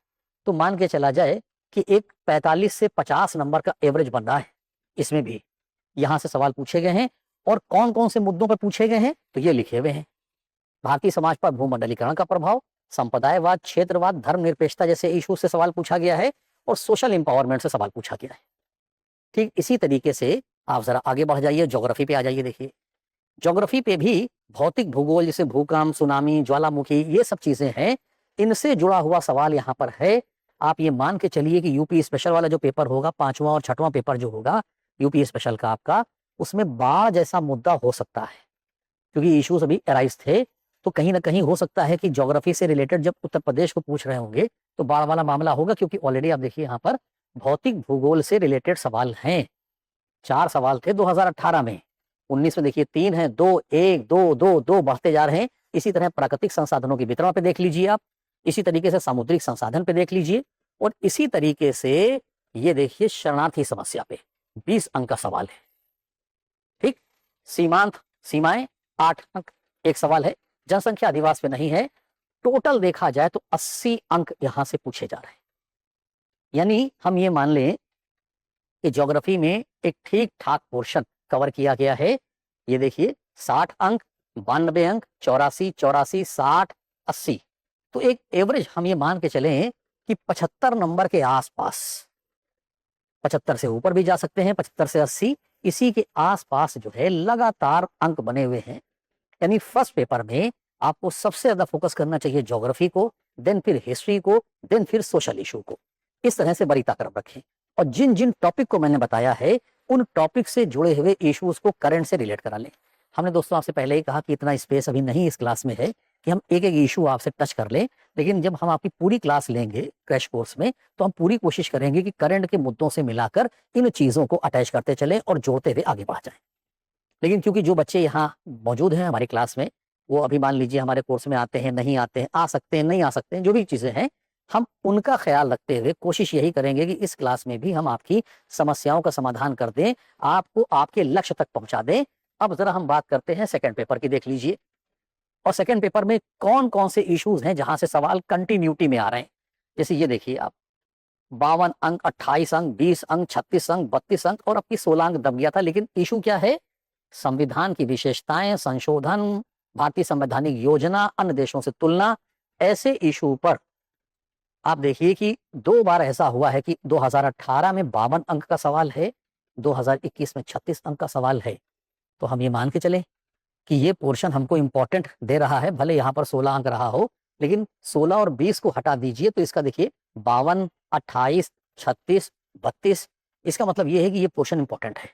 तो मान के चला जाए कि एक 45 से 50 नंबर का एवरेज बन रहा है। इसमें भी यहाँ से सवाल पूछे गए हैं और कौन कौन से मुद्दों पर पूछे गए हैं तो ये लिखे हुए हैं। भारतीय समाज पर भूमंडलीकरण का प्रभाव, संप्रदायवाद, क्षेत्रवाद, धर्मनिरपेक्षता जैसे इशू से सवाल पूछा गया है और सोशल एम्पावरमेंट से सवाल पूछा गया है। ठीक इसी तरीके से आप जरा आगे बढ़ जाइए, ज्योग्राफी पे आ जाइए। देखिए ज्योग्राफी पे भी भौतिक भूगोल जैसे भूकंप, सुनामी, ज्वालामुखी, ये सब चीजें हैं, इनसे जुड़ा हुआ सवाल यहाँ पर है। आप ये मान के चलिए कि यूपी स्पेशल वाला जो पेपर होगा, 5वां और 6वां पेपर जो होगा यूपी स्पेशल का आपका, उसमें बाढ़ जैसा मुद्दा हो सकता है, क्योंकि इश्यूज अभी अराइज थे। तो कहीं ना कहीं हो सकता है कि ज्योग्राफी से रिलेटेड जब उत्तर प्रदेश को पूछ रहे होंगे तो बाढ़ वाला मामला होगा, क्योंकि ऑलरेडी आप देखिए यहाँ पर भौतिक भूगोल से रिलेटेड सवाल हैं। 4 सवाल थे 2018 में, 19 में देखिए 3 है, 2, 1, 2, 2, 2 बढ़ते जा रहे हैं। इसी तरह प्राकृतिक संसाधनों की वितरण पे देख लीजिए आप, इसी तरीके से सामुद्रिक संसाधन पे देख लीजिए, और इसी तरीके से ये देखिए शरणार्थी समस्या पे 20 अंक का सवाल है। ठीक, सीमांत सीमाएं 8 अंक एक सवाल है, जनसंख्या अधिवास पे नहीं है। टोटल देखा जाए तो 80 अंक यहां से पूछे जा रहे हैं। यानी हम ये मान लें कि ज्योग्राफी में एक ठीक ठाक पोर्शन कवर किया गया है। ये देखिए 60 अंक, 92 अंक, 84, 84, 60, 80, तो एक एवरेज हम ये मान के चलें कि 75 नंबर के आसपास, 75 से ऊपर भी जा सकते हैं, 75 से 80, इसी के आसपास जो है लगातार अंक बने हुए हैं। यानी फर्स्ट पेपर में आपको सबसे ज्यादा फोकस करना चाहिए ज्योग्राफी को, देन फिर हिस्ट्री को, देन फिर सोशल इशू को। इस तरह से वरीयता क्रम रखें, और जिन जिन टॉपिक को मैंने बताया है उन टॉपिक से जुड़े हुए इश्यूज को करंट से रिलेट करा लें। हमने दोस्तों आपसे पहले ही कहा कि इतना स्पेस अभी नहीं इस क्लास में है कि हम एक एक इशू आपसे टच कर लें, लेकिन जब हम आपकी पूरी क्लास लेंगे क्रैश कोर्स में तो हम पूरी कोशिश करेंगे कि करंट के मुद्दों से मिलाकर इन चीजों को अटैच करते चलें और जोड़ते हुए आगे बढ़ जाएं। लेकिन क्योंकि जो बच्चे यहाँ मौजूद हैं हमारी क्लास में, वो अभी मान लीजिए हमारे कोर्स में आते हैं, नहीं आते हैं, आ सकते हैं, नहीं आ सकते हैं, जो भी चीजें हैं, हम उनका ख्याल रखते हुए कोशिश यही करेंगे कि इस क्लास में भी हम आपकी समस्याओं का समाधान कर दें, आपको आपके लक्ष्य तक पहुंचा दें। अब जरा हम बात करते हैं सेकंड पेपर की, देख लीजिए। और सेकंड पेपर में कौन कौन से इश्यूज हैं जहां से सवाल कंटिन्यूटी में आ रहे हैं। जैसे ये देखिए आप, 52 अंक, 28 अंक, 20 अंक, 36 अंक, 32 अंक और आपकी 16 अंक दब गया था। लेकिन इशू क्या है? संविधान की विशेषताएं, संशोधन, भारतीय संवैधानिक योजना, अन्य देशों से तुलना। ऐसे इशू पर आप देखिए कि 2 बार ऐसा हुआ है कि 2018 में 52 अंक का सवाल है, 2021 में 36 अंक का सवाल है। तो हम ये मान के चलें कि ये पोर्शन हमको इंपॉर्टेंट दे रहा है, भले यहाँ पर 16 अंक रहा हो, लेकिन 16 और 20 को हटा दीजिए तो इसका देखिए 52, 28, 36, 32, इसका मतलब ये है कि ये पोर्शन इंपॉर्टेंट है।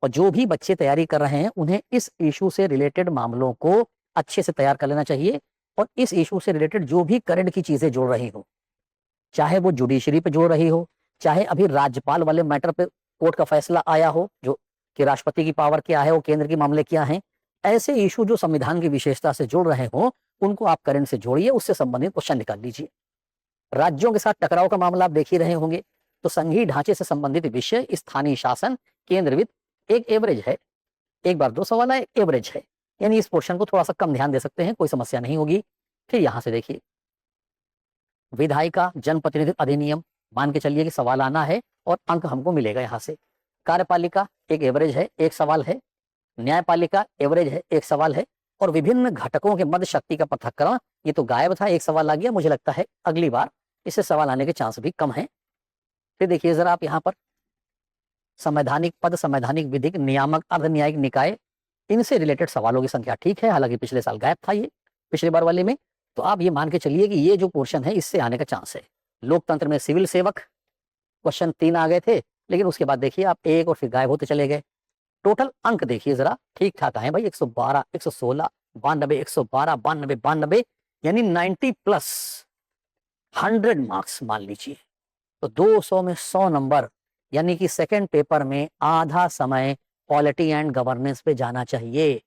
और जो भी बच्चे तैयारी कर रहे हैं उन्हें इस इशू से रिलेटेड मामलों को अच्छे से तैयार कर लेना चाहिए, और इस इशू से रिलेटेड जो भी करंट की चीजें जुड़ रही हो, चाहे वो जुडिशरी पे जुड़ रही हो, चाहे अभी राज्यपाल वाले मैटर पे कोर्ट का फैसला आया हो जो कि राष्ट्रपति की पावर क्या है और केंद्र के मामले क्या हैं, ऐसे इशू जो संविधान की विशेषता से जुड़ रहे हो उनको आप करंट से जोड़िए, उससे संबंधित क्वेश्चन निकाल लीजिए। राज्यों के साथ टकराव का मामला आप देख ही रहे होंगे, तो संघीय ढांचे से संबंधित विषय, स्थानीय शासन, केंद्र वित्त, एक एवरेज है, एक बार 2 सवाल है, एवरेज है। यानी इस पोर्शन को थोड़ा सा कम ध्यान दे सकते हैं, कोई समस्या नहीं होगी। फिर यहां से देखिए विधायिका जनप्रतिनिधित्व अधिनियम, मान के चलिए कि सवाल आना है और अंक हमको मिलेगा यहां से। कार्यपालिका एक एवरेज है, एक सवाल है। न्यायपालिका एवरेज है, एक सवाल है। और विभिन्न घटकों के मध्य शक्ति का पृथक्करण, ये तो गायब था, एक सवाल आ गया। मुझे लगता है अगली बार इससे सवाल आने के चांस भी कम है। फिर देखिए जरा आप यहाँ पर संवैधानिक पद, संवैधानिक विधिक, नियामक, अर्धन्यायिक निकाय, इनसे रिलेटेड सवालों की संख्या ठीक है, हालांकि पिछले साल गायब था ये, पिछली बार वाले में। तो आप ये मान के चलिए कि ये जो पोर्शन है इससे आने का चांस है। लोकतंत्र में सिविल सेवक, क्वेश्चन 3 आ गए थे, लेकिन उसके बाद देखिए आप 1 और फिर गायब होते चले गए। टोटल अंक देखिए जरा, ठीक ठाक आए भाई, 112, 116, 92, 112, 92, 92, यानी 90 प्लस 100 मार्क्स मान लीजिए। तो 200 में 100 नंबर यानी कि सेकंड पेपर में आधा समय पॉलिटी एंड गवर्नेंस पे जाना चाहिए।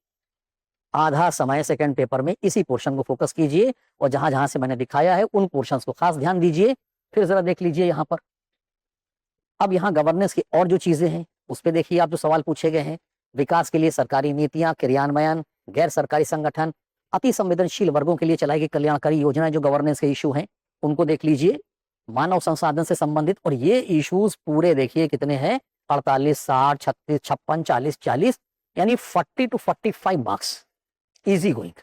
आधा समय सेकंड पेपर में इसी पोर्शन को फोकस कीजिए और जहां जहां से मैंने दिखाया है उन पोर्शंस को खास ध्यान दीजिए। फिर जरा देख लीजिए यहां पर, अब यहाँ गवर्नेंस की और जो चीजें हैं उस पर देखिए, आप जो सवाल पूछे गए हैं, विकास के लिए सरकारी नीतियां, क्रियान्वयन, गैर सरकारी संगठन, अति संवेदनशील वर्गों के लिए चलाई गई कल्याणकारी योजनाएं, जो गवर्नेंस के इशू हैं उनको देख लीजिए, मानव संसाधन से संबंधित। और ये इश्यूज पूरे देखिए कितने हैं, 48, 60, 36, 56, 40, 40, यानी 40 to 45 मार्क्स इजी गोइंग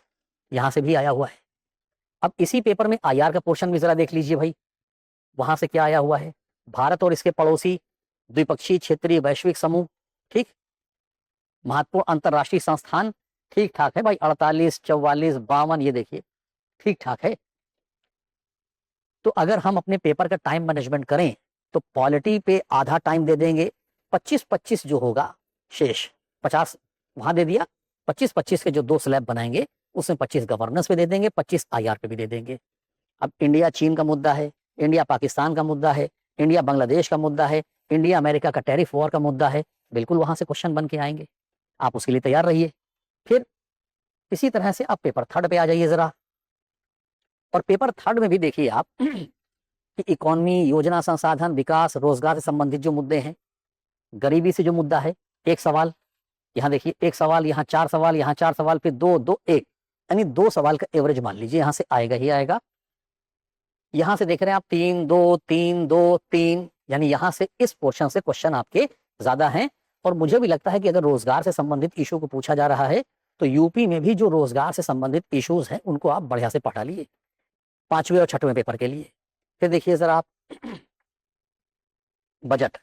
यहां से भी आया हुआ है। अब इसी पेपर में आईआर का पोर्शन भी जरा देख लीजिए भाई, वहां से क्या आया हुआ है, भारत और इसके पड़ोसी, द्विपक्षीय, क्षेत्रीय, वैश्विक समूह, ठीक, महत्वपूर्ण अंतरराष्ट्रीय संस्थान, ठीक ठाक है भाई, 48, 44, 52, ये देखिए ठीक ठाक है। तो अगर हम अपने पेपर का टाइम मैनेजमेंट करें तो पॉलिटी पे आधा टाइम दे देंगे, 25-25 जो होगा शेष, 50 वहां दे दिया, 25-25 के जो 2 स्लैब बनाएंगे उसमें 25 गवर्नेंस पे दे देंगे, 25 आईआर पे भी दे देंगे। अब इंडिया चीन का मुद्दा है, इंडिया पाकिस्तान का मुद्दा है, इंडिया बांग्लादेश का मुद्दा है, इंडिया अमेरिका का टैरिफ वॉर का मुद्दा है, बिल्कुल वहां से क्वेश्चन बन के आएंगे, आप उसके लिए तैयार रहिए। फिर इसी तरह से आप पेपर थर्ड पे आ जाइए जरा, और पेपर थर्ड में भी देखिए आप कि इकोनॉमी, योजना, संसाधन, विकास, रोजगार से संबंधित जो मुद्दे हैं, गरीबी से जो मुद्दा है, एक सवाल यहाँ देखिए, एक सवाल, यहाँ 4 सवाल, यहाँ 4 सवाल, फिर 2, 2, 1, यानी 2 सवाल का एवरेज मान लीजिए यहां से आएगा ही आएगा। यहां से देख रहे हैं आप 3, 2, 3, 2, 3, यानी यहां से इस पोर्शन से क्वेश्चन आपके ज्यादा हैं। और मुझे भी लगता है कि अगर रोजगार से संबंधित इशू को पूछा जा रहा है तो यूपी में भी जो रोजगार से संबंधित इश्यूज हैं उनको आप बढ़िया से पढ़ा लिए 5वें और 6वें पेपर के लिए। फिर देखिए जरा आप बजट,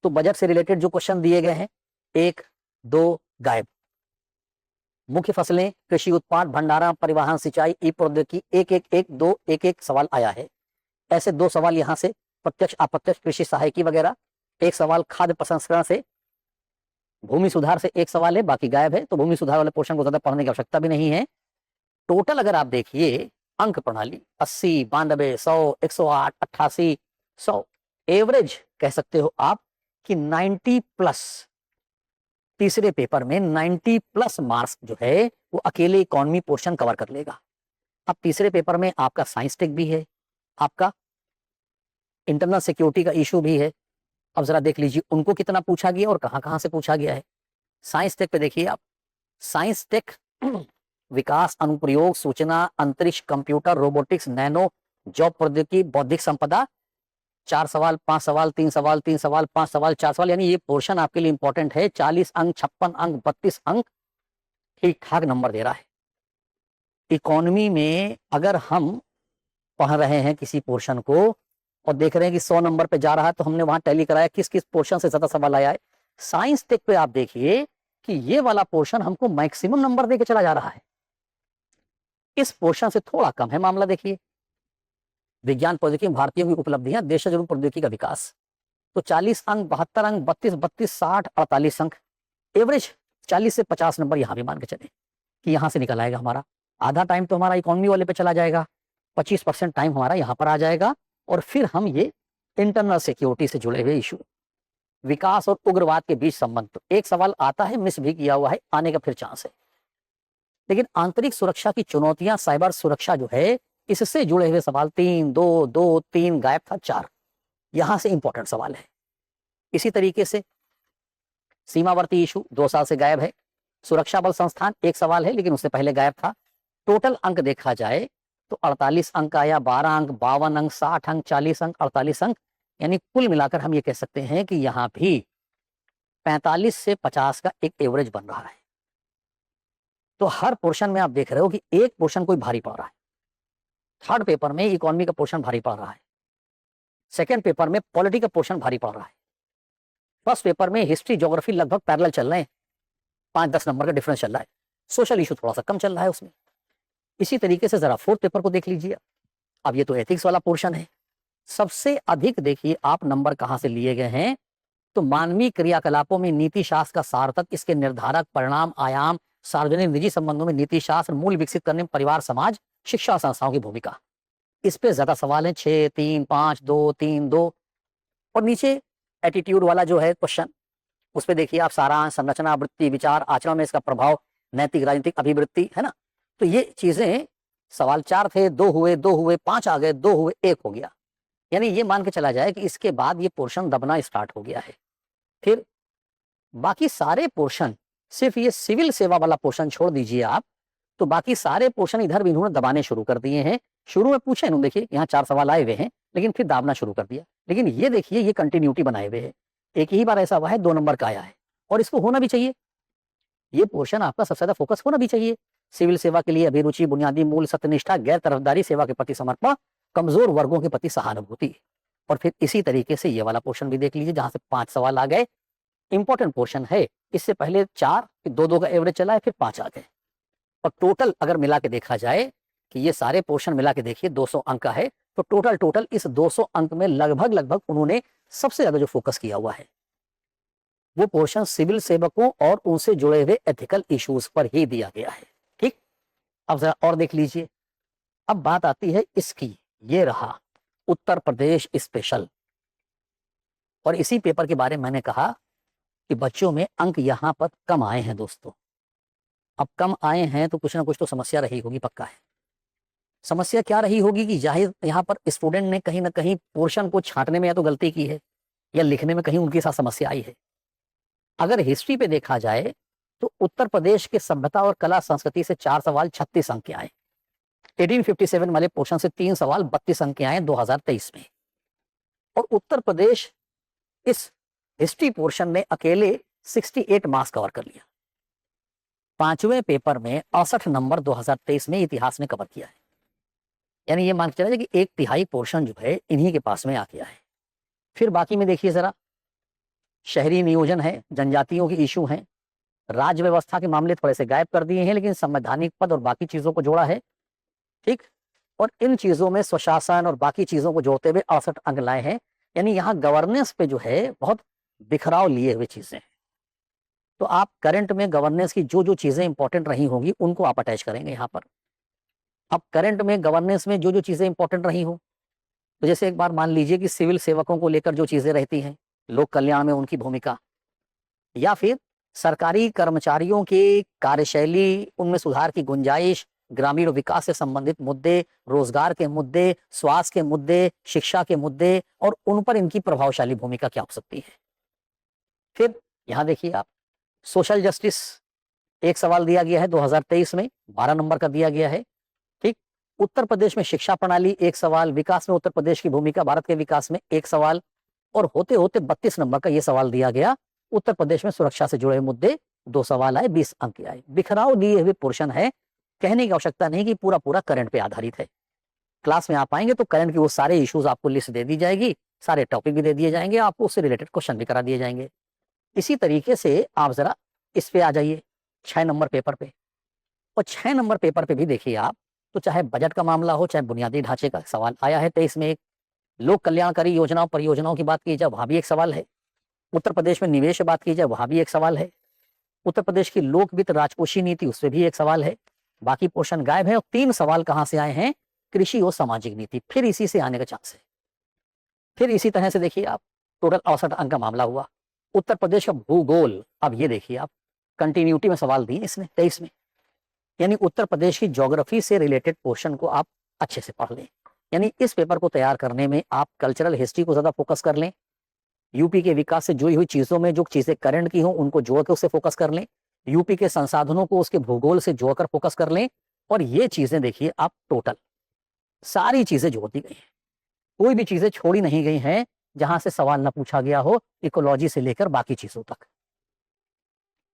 तो बजट से रिलेटेड जो क्वेश्चन दिए गए हैं, 1, 2 गायब, मुख्य फसलें, कृषि उत्पाद, भंडारण, परिवहन, सिंचाई, ई प्रौद्योगिकी, 1, 1, 1, 2, 1, 1 सवाल आया है। ऐसे 2 सवाल यहां से प्रत्यक्ष अप्रत्यक्ष कृषि सहायकी वगैरह, 1 सवाल खाद्य प्रसंस्करण से, भूमि सुधार से 1 सवाल है, बाकी गायब है, तो भूमि सुधार वाले पोर्शन को ज्यादा पढ़ने की आवश्यकता भी नहीं है। टोटल अगर आप देखिए अंक प्रणाली 80, 92, 100, 108, 88, 100, एवरेज कह सकते हो आप कि 90 प्लस, तीसरे पेपर में 90 प्लस मार्क्स जो है वो अकेले इकोनॉमी पोर्शन कवर कर लेगा। अब तीसरे पेपर में आपका साइंस टेक भी है, आपका इंटरनल सिक्योरिटी का इशू भी है। अब जरा देख लीजिए उनको कितना पूछा गया और कहां कहां से पूछा गया है। साइंस टेक पे देखिए आप, साइंस टेक विकास, अनुप्रयोग, सूचना, अंतरिक्ष, कंप्यूटर, रोबोटिक्स, नैनो, जॉब प्रौद्योगिकी, बौद्धिक संपदा, 4 सवाल, 5 सवाल, 3 सवाल, 3 सवाल, 5 सवाल, 4 सवाल, यानी ये पोर्शन आपके लिए इंपॉर्टेंट है। 40 अंक, 56 अंक, 32 अंक, ठीक ठाक नंबर दे रहा है। इकोनॉमी में अगर हम पढ़ रहे हैं किसी पोर्शन को और देख रहे हैं कि 100 नंबर पे जा रहा है तो हमने वहां टैली कराया किस किस पोर्शन से ज्यादा सवाल आया है। साइंस टेक पे आप देखिए कि ये वाला पोर्शन हमको मैक्सिमम नंबर देके चला जा रहा है, इस पोर्शन से थोड़ा कम है मामला। देखिए विज्ञान प्रौद्योगिकी, भारतीयों की उपलब्धियां, देश जरूर प्रौद्योगिकी का विकास, तो 40 अंक, 72 अंक, 32, 32, 60, 48 अंक, एवरेज 40 से 50 नंबर यहां भी मान के चले कि यहां से निकल आएगा हमारा। आधा टाइम तो हमारा इकोनॉमी वाले पे चला जाएगा, 25% टाइम हमारा यहां पर आ जाएगा। और फिर हम ये इंटरनल सिक्योरिटी से जुड़े हुए इशू, विकास और उग्रवाद के बीच संबंध, तो एक सवाल आता है, मिस भी किया हुआ है, आने का फिर चांस है। लेकिन आंतरिक सुरक्षा की चुनौतियां, साइबर सुरक्षा जो है, इससे जुड़े हुए सवाल 3, 2, 2, 3 गायब था, 4 यहां से इंपॉर्टेंट सवाल है। इसी तरीके से सीमावर्ती इशू 2 साल से गायब है। सुरक्षा बल संस्थान 1 सवाल है लेकिन उससे पहले गायब था। टोटल अंक देखा जाए तो 48 अंक आया, 12 अंक, 52 अंक, 60 अंक, 40 अंक, 48 अंक, यानी कुल मिलाकर हम ये कह सकते हैं कि यहां भी 45 से 50 का एक एवरेज बन रहा है। तो हर पोर्शन में आप देख रहे हो कि एक पोर्शन कोई भारी पड़ रहा है। थर्ड पेपर में इकोनॉमी का पोर्शन भारी पड़ रहा है, सेकेंड पेपर में पॉलिटी का पोर्शन भारी पड़ रहा है, फर्स्ट पेपर में हिस्ट्री, ज्योग्राफी लगभग पैरेलल चल रहे हैं, 5-10 नंबर का डिफरेंस चल रहा है, सोशल इशू थोड़ा सा कम चल रहा है उसमें। इसी तरीके से जरा फोर्थ पेपर को देख लीजिए। अब ये तो एथिक्स वाला पोर्शन है, सबसे अधिक देखिए आप नंबर कहां से लिए गए हैं, तो मानवीय क्रियाकलापों में नीति शास्त्र का सार्थक, इसके निर्धारक, परिणाम, आयाम, सार्वजनिक निजी संबंधों में नीति शास्त्र, मूल्य विकसित करने में परिवार, समाज, शिक्षा और संस्थाओं की भूमिका, इस पे ज्यादा सवाल है। 6, 3, 5, 2, 3, 2, और नीचे एटीट्यूड वाला जो है क्वेश्चन, उस पर देखिए आप सारांश, संरचना, वृत्ति, विचार, आचरण में इसका प्रभाव, नैतिक राजनीतिक अभिवृत्ति, है ना। तो ये चीजें, सवाल 4 थे, 2 हुए, 2 हुए, 5 आ गए, 2 हुए, 1 हो गया। यानी ये मान के चला जाए कि इसके बाद ये पोर्शन दबना स्टार्ट हो गया है। फिर बाकी सारे पोर्शन, सिर्फ ये सिविल सेवा वाला पोर्शन छोड़ दीजिए आप, तो बाकी सारे पोर्शन इधर भी इन्होंने दबाने शुरू कर दिए हैं। शुरू में पूछे इन्होंने, देखिए यहाँ 4 सवाल आए हुए हैं, लेकिन फिर दाबना शुरू कर दिया। लेकिन ये देखिए, ये कंटिन्यूटी बनाए हुए है। एक ही बार ऐसा हुआ है 2 नंबर का आया है, और इसको होना भी चाहिए। ये पोर्शन आपका सबसे ज्यादा फोकस होना भी चाहिए। सिविल सेवा के लिए अभिरुचि, बुनियादी मूल, सत्यनिष्ठा, गैर तरफदारी, सेवा के प्रति समर्पण, कमजोर वर्गों के प्रति सहानुभूति। और फिर इसी तरीके से ये वाला पोर्शन भी देख लीजिए, जहां से 5 सवाल आ गए। इंपॉर्टेंट पोर्शन है। इससे पहले 4, फिर 2-2 का एवरेज चला है, फिर 5 आ गए। और टोटल अगर मिला के देखा जाए कि ये सारे पोर्शन मिला के देखिए 200 अंक का है, तो टोटल इस 200 अंक में लगभग उन्होंने सबसे ज्यादा जो फोकस किया हुआ है वो पोर्शन सिविल सेवकों और उनसे जुड़े हुए एथिकल इश्यूज पर ही दिया गया है। ठीक, अब जरा और देख लीजिए। अब बात आती है इसकी, ये रहा उत्तर प्रदेश स्पेशल। और इसी पेपर के बारे में मैंने कहा कि बच्चों में अंक यहां पर कम आए हैं दोस्तों। अब कम आए हैं तो कुछ ना कुछ तो समस्या रही होगी, पक्का है। समस्या क्या रही होगी कि जाहिर यहाँ पर स्टूडेंट ने कहीं ना कहीं पोर्शन को छांटने में या तो गलती की है, या लिखने में कहीं उनके साथ समस्या आई है। अगर हिस्ट्री पे देखा जाए तो उत्तर प्रदेश के सभ्यता और कला संस्कृति से 4 सवाल 36 अंक के आए। 1857 वाले पोर्शन से 3 सवाल 32 अंक के आए 2023 में। और उत्तर प्रदेश इस हिस्ट्री पोर्शन में अकेले 68 मार्क्स कवर कर लिया। 5वें पेपर में 68 नंबर 2023 में इतिहास ने कवर किया है। यानी ये मान के चला जाए कि 1/3 पोर्शन जो है इन्हीं के पास में आ गया है। फिर बाकी में देखिए जरा, शहरी नियोजन है, जनजातियों की इशू हैं, राज्य व्यवस्था के मामले थोड़े से गायब कर दिए हैं, लेकिन संवैधानिक पद और बाकी चीजों को जोड़ा है। ठीक, और इन चीजों में स्वशासन और बाकी चीजों को जोड़ते हुए 68 अंक लाए हैं। यानी यहाँ गवर्नेंस पे जो है बहुत बिखराव लिए हुए चीजें हैं। तो आप करंट में गवर्नेंस की जो जो चीजें इंपॉर्टेंट रही होंगी उनको आप अटैच करेंगे यहाँ पर। अब करंट में गवर्नेंस में जो जो चीजें इंपॉर्टेंट रही हो, तो जैसे एक बार मान लीजिए कि सिविल सेवकों को लेकर जो चीजें रहती हैं, लोक कल्याण में उनकी भूमिका, या फिर सरकारी कर्मचारियों की कार्यशैली, उनमें सुधार की गुंजाइश, ग्रामीण विकास से संबंधित मुद्दे, रोजगार के मुद्दे, स्वास्थ्य के मुद्दे, शिक्षा के मुद्दे, और उन पर इनकी प्रभावशाली भूमिका क्या हो सकती है। फिर यहां देखिए आप, सोशल जस्टिस एक सवाल दिया गया है 2023 में, 12 नंबर का दिया गया है। ठीक, उत्तर प्रदेश में शिक्षा प्रणाली 1 सवाल, विकास में उत्तर प्रदेश की भूमिका, भारत के विकास में 1 सवाल, और होते होते 32 नंबर का यह सवाल दिया गया, उत्तर प्रदेश में सुरक्षा से जुड़े मुद्दे, 2 सवाल आए, 20 अंक आए। बिखराव दिए हुए पोर्शन है, कहने की आवश्यकता नहीं कि पूरा पूरा करंट पे आधारित है। क्लास में आप आएंगे तो करंट की वो सारे इश्यूज आपको लिस्ट दे दी जाएगी, सारे टॉपिक भी दे दिए जाएंगे, आपको उससे रिलेटेड क्वेश्चन भी करा दिए जाएंगे। इसी तरीके से आप जरा इस पे आ जाइए, 6 नंबर पेपर पे। और 6 नंबर पेपर पे भी देखिए आप, तो चाहे बजट का मामला हो, चाहे बुनियादी ढांचे का सवाल आया है 23 में, एक लोक कल्याणकारी योजनाओं परियोजनाओं की बात की जाए वहां भी एक सवाल है, उत्तर प्रदेश में निवेश बात की जाए वहां भी एक सवाल है, उत्तर प्रदेश की लोक वित्त राजकोषीय नीति उसमें भी एक सवाल है। बाकी पोर्शन गायब है। और 3 सवाल कहां से आए हैं, कृषि और सामाजिक नीति, फिर इसी से आने का चांस है। फिर इसी तरह से देखिए आप, टोटल 68 अंक का मामला हुआ। उत्तर प्रदेश का भूगोल, अब ये देखिए आप, कंटिन्यूटी में सवाल दिए इसने 23 में। यानी उत्तर प्रदेश की ज्योग्राफी से रिलेटेड पोर्शन को आप अच्छे से पढ़ लें। यानी इस पेपर को तैयार करने में आप कल्चरल हिस्ट्री को ज्यादा फोकस कर लें, यूपी के विकास से जुड़ी हुई चीजों में जो चीजें करंट की हो उनको जोड़ के उससे फोकस कर लें, यूपी के संसाधनों को उसके भूगोल से जोड़कर फोकस कर लें। और ये चीजें देखिए आप, टोटल सारी चीजें जोड़ दी गई हैं, कोई भी चीजें छोड़ी नहीं गई हैं जहां से सवाल ना पूछा गया हो, इकोलॉजी से लेकर बाकी चीजों तक।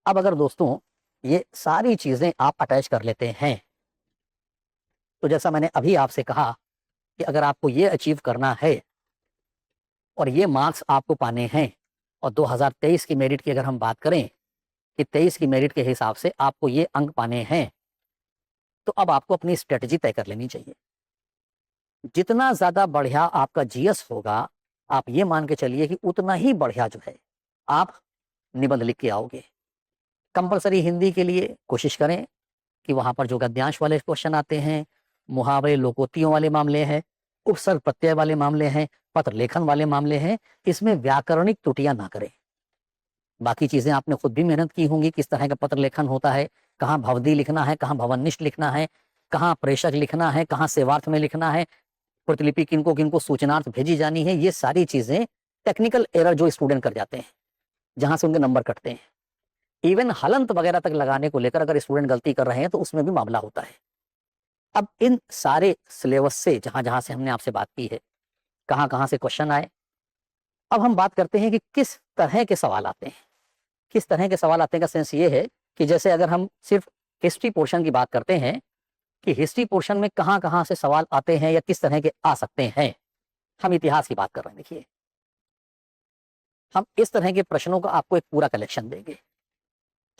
अब अगर दोस्तों ये सारी चीजें आप अटैच कर लेते हैं, तो जैसा मैंने अभी आपसे कहा कि अगर आपको ये अचीव करना है और ये मार्क्स आपको पाने हैं, और 2023 की मेरिट की अगर हम बात करें कि 23 की मेरिट के हिसाब से आपको ये अंक पाने हैं, तो अब आपको अपनी स्ट्रेटजी तय कर लेनी चाहिए। जितना ज्यादा बढ़िया आपका जीएस होगा, आप ये मान के चलिए कि उतना ही बढ़िया जो है आप निबंध लिख के आओगे। कंपलसरी हिंदी के लिए कोशिश करें कि वहां पर जो गद्यांश वाले क्वेश्चन आते हैं, मुहावरे लोकोक्तियों वाले मामले हैं, उपसर्ग प्रत्यय वाले मामले हैं, पत्र लेखन वाले मामले हैं, इसमें व्याकरणिक त्रुटियां ना करें। बाकी चीजें आपने खुद भी मेहनत की होंगी, किस तरह का पत्र लेखन होता है, कहाँ भवदी लिखना है, कहाँ भवनिष्ठ लिखना है, कहाँ प्रेषक लिखना है, कहाँ सेवार्थ में लिखना है, प्रतिलिपि किनको किनको सूचनार्थ भेजी जानी है, ये सारी चीजें टेक्निकल एरर जो स्टूडेंट कर जाते हैं, जहां से उनके नंबर कटते हैं। इवन हलंत वगैरह तक लगाने को लेकर अगर स्टूडेंट गलती कर रहे हैं तो उसमें भी मामला होता है। अब इन सारे सिलेबस से जहां जहां से हमने आपसे बात की है, कहां कहां से क्वेश्चन आए, अब हम बात करते हैं कि किस तरह के सवाल आते हैं। किस तरह के सवाल आते हैं का सेंस ये है कि जैसे अगर हम सिर्फ हिस्ट्री पोर्शन की बात करते हैं कि हिस्ट्री पोर्शन में कहां कहां से सवाल आते हैं या किस तरह के आ सकते हैं, हम इतिहास की बात कर रहे हैं। देखिए, हम इस तरह के प्रश्नों का आपको एक पूरा कलेक्शन देंगे।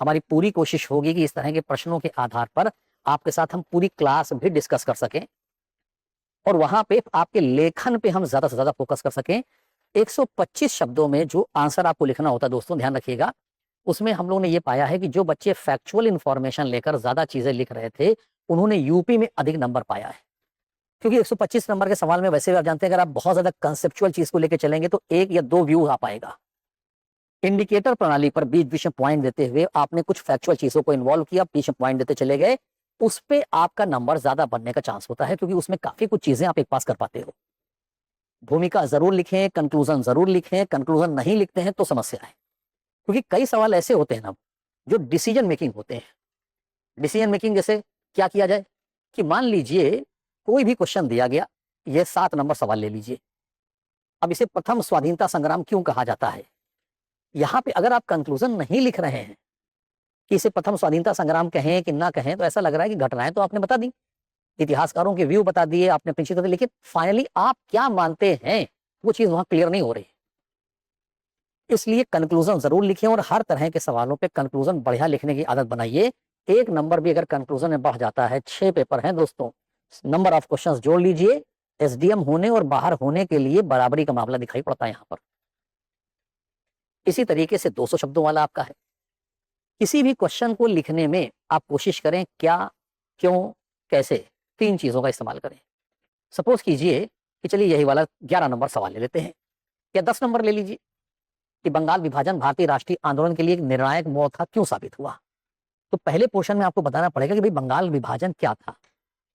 हमारी पूरी कोशिश होगी कि इस तरह के प्रश्नों के आधार पर आपके साथ हम पूरी क्लास भी डिस्कस कर सकें और वहां पे आपके लेखन पे हम ज्यादा से ज्यादा फोकस कर सकें। 125 शब्दों में जो आंसर आपको लिखना होता है, दोस्तों ध्यान रखिएगा, उसमें हम लोगों ने ये पाया है कि जो बच्चे फैक्चुअल इंफॉर्मेशन लेकर ज्यादा चीजें लिख रहे थे, उन्होंने यूपी में अधिक नंबर पाया है। क्योंकि 125 नंबर के सवाल में वैसे भी आप जानते हैं, अगर आप बहुत ज्यादा कंसेप्चुअल चीज को लेकर चलेंगे तो 1 या 2 व्यू आ पाएगा। इंडिकेटर प्रणाली पर बीच बीच में पॉइंट देते हुए आपने कुछ फैक्चुअल चीजों को इन्वॉल्व किया, बीच में पॉइंट देते चले गए, उस पे आपका नंबर ज्यादा बनने का चांस होता है, क्योंकि उसमें काफी कुछ चीजें आप एक पास कर पाते हो। भूमिका जरूर लिखें, कंक्लूजन जरूर लिखें, कंक्लूजन नहीं लिखते हैं तो समस्या है। क्योंकि कई सवाल ऐसे होते हैं ना जो डिसीजन मेकिंग होते हैं। डिसीजन मेकिंग जैसे क्या किया जाए कि मान लीजिए कोई भी क्वेश्चन दिया गया, ये 7 नंबर सवाल ले लीजिए। अब इसे प्रथम स्वाधीनता संग्राम क्यों कहा जाता है, यहां पे अगर आप कंक्लूजन नहीं लिख रहे हैं कि इसे प्रथम स्वाधीनता संग्राम कहें कि ना कहें, तो ऐसा लग रहा है कि घटनाएं तो आपने बता दी, इतिहासकारों के व्यू बता दिए आपने, पीछे कर, लेकिन फाइनली आप क्या मानते हैं वो चीज वहां क्लियर नहीं हो रही। इसलिए कंक्लूजन जरूर लिखें और हर तरह के सवालों पे कंक्लूजन बढ़िया लिखने की आदत बनाइए। 1 नंबर भी अगर कंक्लूजन में बढ़ जाता है, 6 पेपर हैं दोस्तों, नंबर ऑफ क्वेश्चंस जोड़ लीजिए, एसडीएम होने और बाहर होने के लिए बराबरी का मामला दिखाई पड़ता है यहां पर। इसी तरीके से 200 शब्दों वाला आपका है। किसी भी क्वेश्चन को लिखने में आप कोशिश करें क्या, क्यों, कैसे, 3 चीजों का इस्तेमाल करें। सपोज कीजिए कि चलिए यही वाला 11 नंबर सवाल ले लेते हैं, या 10 नंबर ले लीजिए कि बंगाल विभाजन भारतीय राष्ट्रीय आंदोलन के लिए एक निर्णायक मोर्चा क्यों साबित हुआ। तो पहले पोर्शन में आपको बताना पड़ेगा कि भाई बंगाल विभाजन क्या था।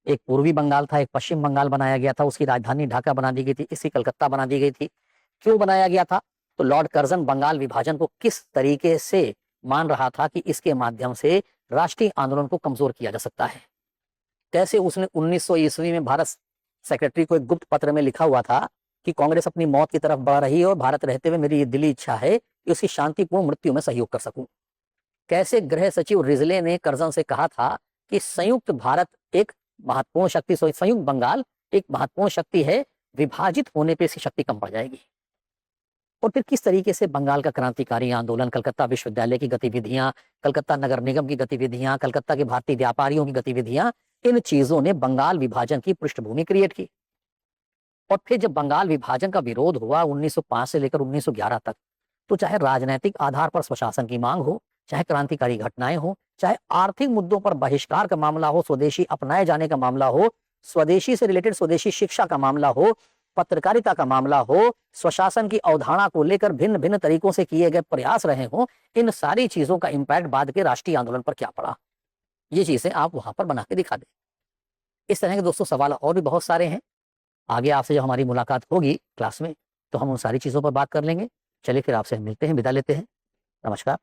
एक पूर्वी बंगाल था, एक पश्चिम बंगाल बनाया गया था, उसकी राजधानी ढाका बना दी गई थी, इसकी कलकत्ता बना दी गई थी। क्यों बनाया गया था, तो लॉर्ड कर्जन बंगाल विभाजन को किस तरीके से मान रहा था कि इसके माध्यम से राष्ट्रीय आंदोलन को कमजोर किया जा सकता है। कैसे उसने 1900 ईस्वी में भारत सेक्रेटरी को एक गुप्त पत्र में लिखा हुआ था कि कांग्रेस अपनी मौत की तरफ बढ़ रही है और भारत रहते हुए मेरी ये दिली इच्छा है कि उसकी शांतिपूर्ण मृत्यु में सहयोग कर सकूं। कैसे गृह सचिव रिजले ने कर्जन से कहा था कि संयुक्त भारत एक महत्वपूर्ण शक्ति, संयुक्त बंगाल एक महत्वपूर्ण शक्ति है, विभाजित होने पर इसकी शक्ति कम पड़ जाएगी। और फिर किस तरीके से बंगाल का क्रांतिकारी आंदोलन, कलकत्ता विश्वविद्यालय की गतिविधियां, कलकत्ता नगर निगम की गतिविधियां, कलकत्ता के भारतीय व्यापारियों की गतिविधियां, इन चीजों ने बंगाल विभाजन की पृष्ठभूमि क्रिएट की। और फिर जब बंगाल विभाजन का विरोध हुआ 1905 से लेकर 1911 तक, तो चाहे राजनीतिक आधार पर स्वशासन की मांग हो, चाहे क्रांतिकारी घटनाएं हो, चाहे आर्थिक मुद्दों पर बहिष्कार का मामला हो, स्वदेशी अपनाए जाने का मामला हो, स्वदेशी से रिलेटेड स्वदेशी शिक्षा का मामला हो, पत्रकारिता का मामला हो, स्वशासन की अवधारणा को लेकर भिन्न भिन्न तरीकों से किए गए प्रयास रहे हो, इन सारी चीजों का इंपैक्ट बाद के राष्ट्रीय आंदोलन पर क्या पड़ा, ये चीजें आप वहां पर बना के दिखा दें। इस तरह के दोस्तों सवाल और भी बहुत सारे हैं। आगे आपसे जब हमारी मुलाकात होगी क्लास में तो हम उन सारी चीजों पर बात कर लेंगे। चलिए फिर आपसे मिलते हैं, विदा लेते हैं, नमस्कार।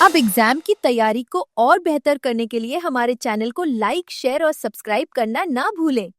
अब एग्जाम की तैयारी को और बेहतर करने के लिए हमारे चैनल को लाइक, शेयर और सब्सक्राइब करना ना भूलें।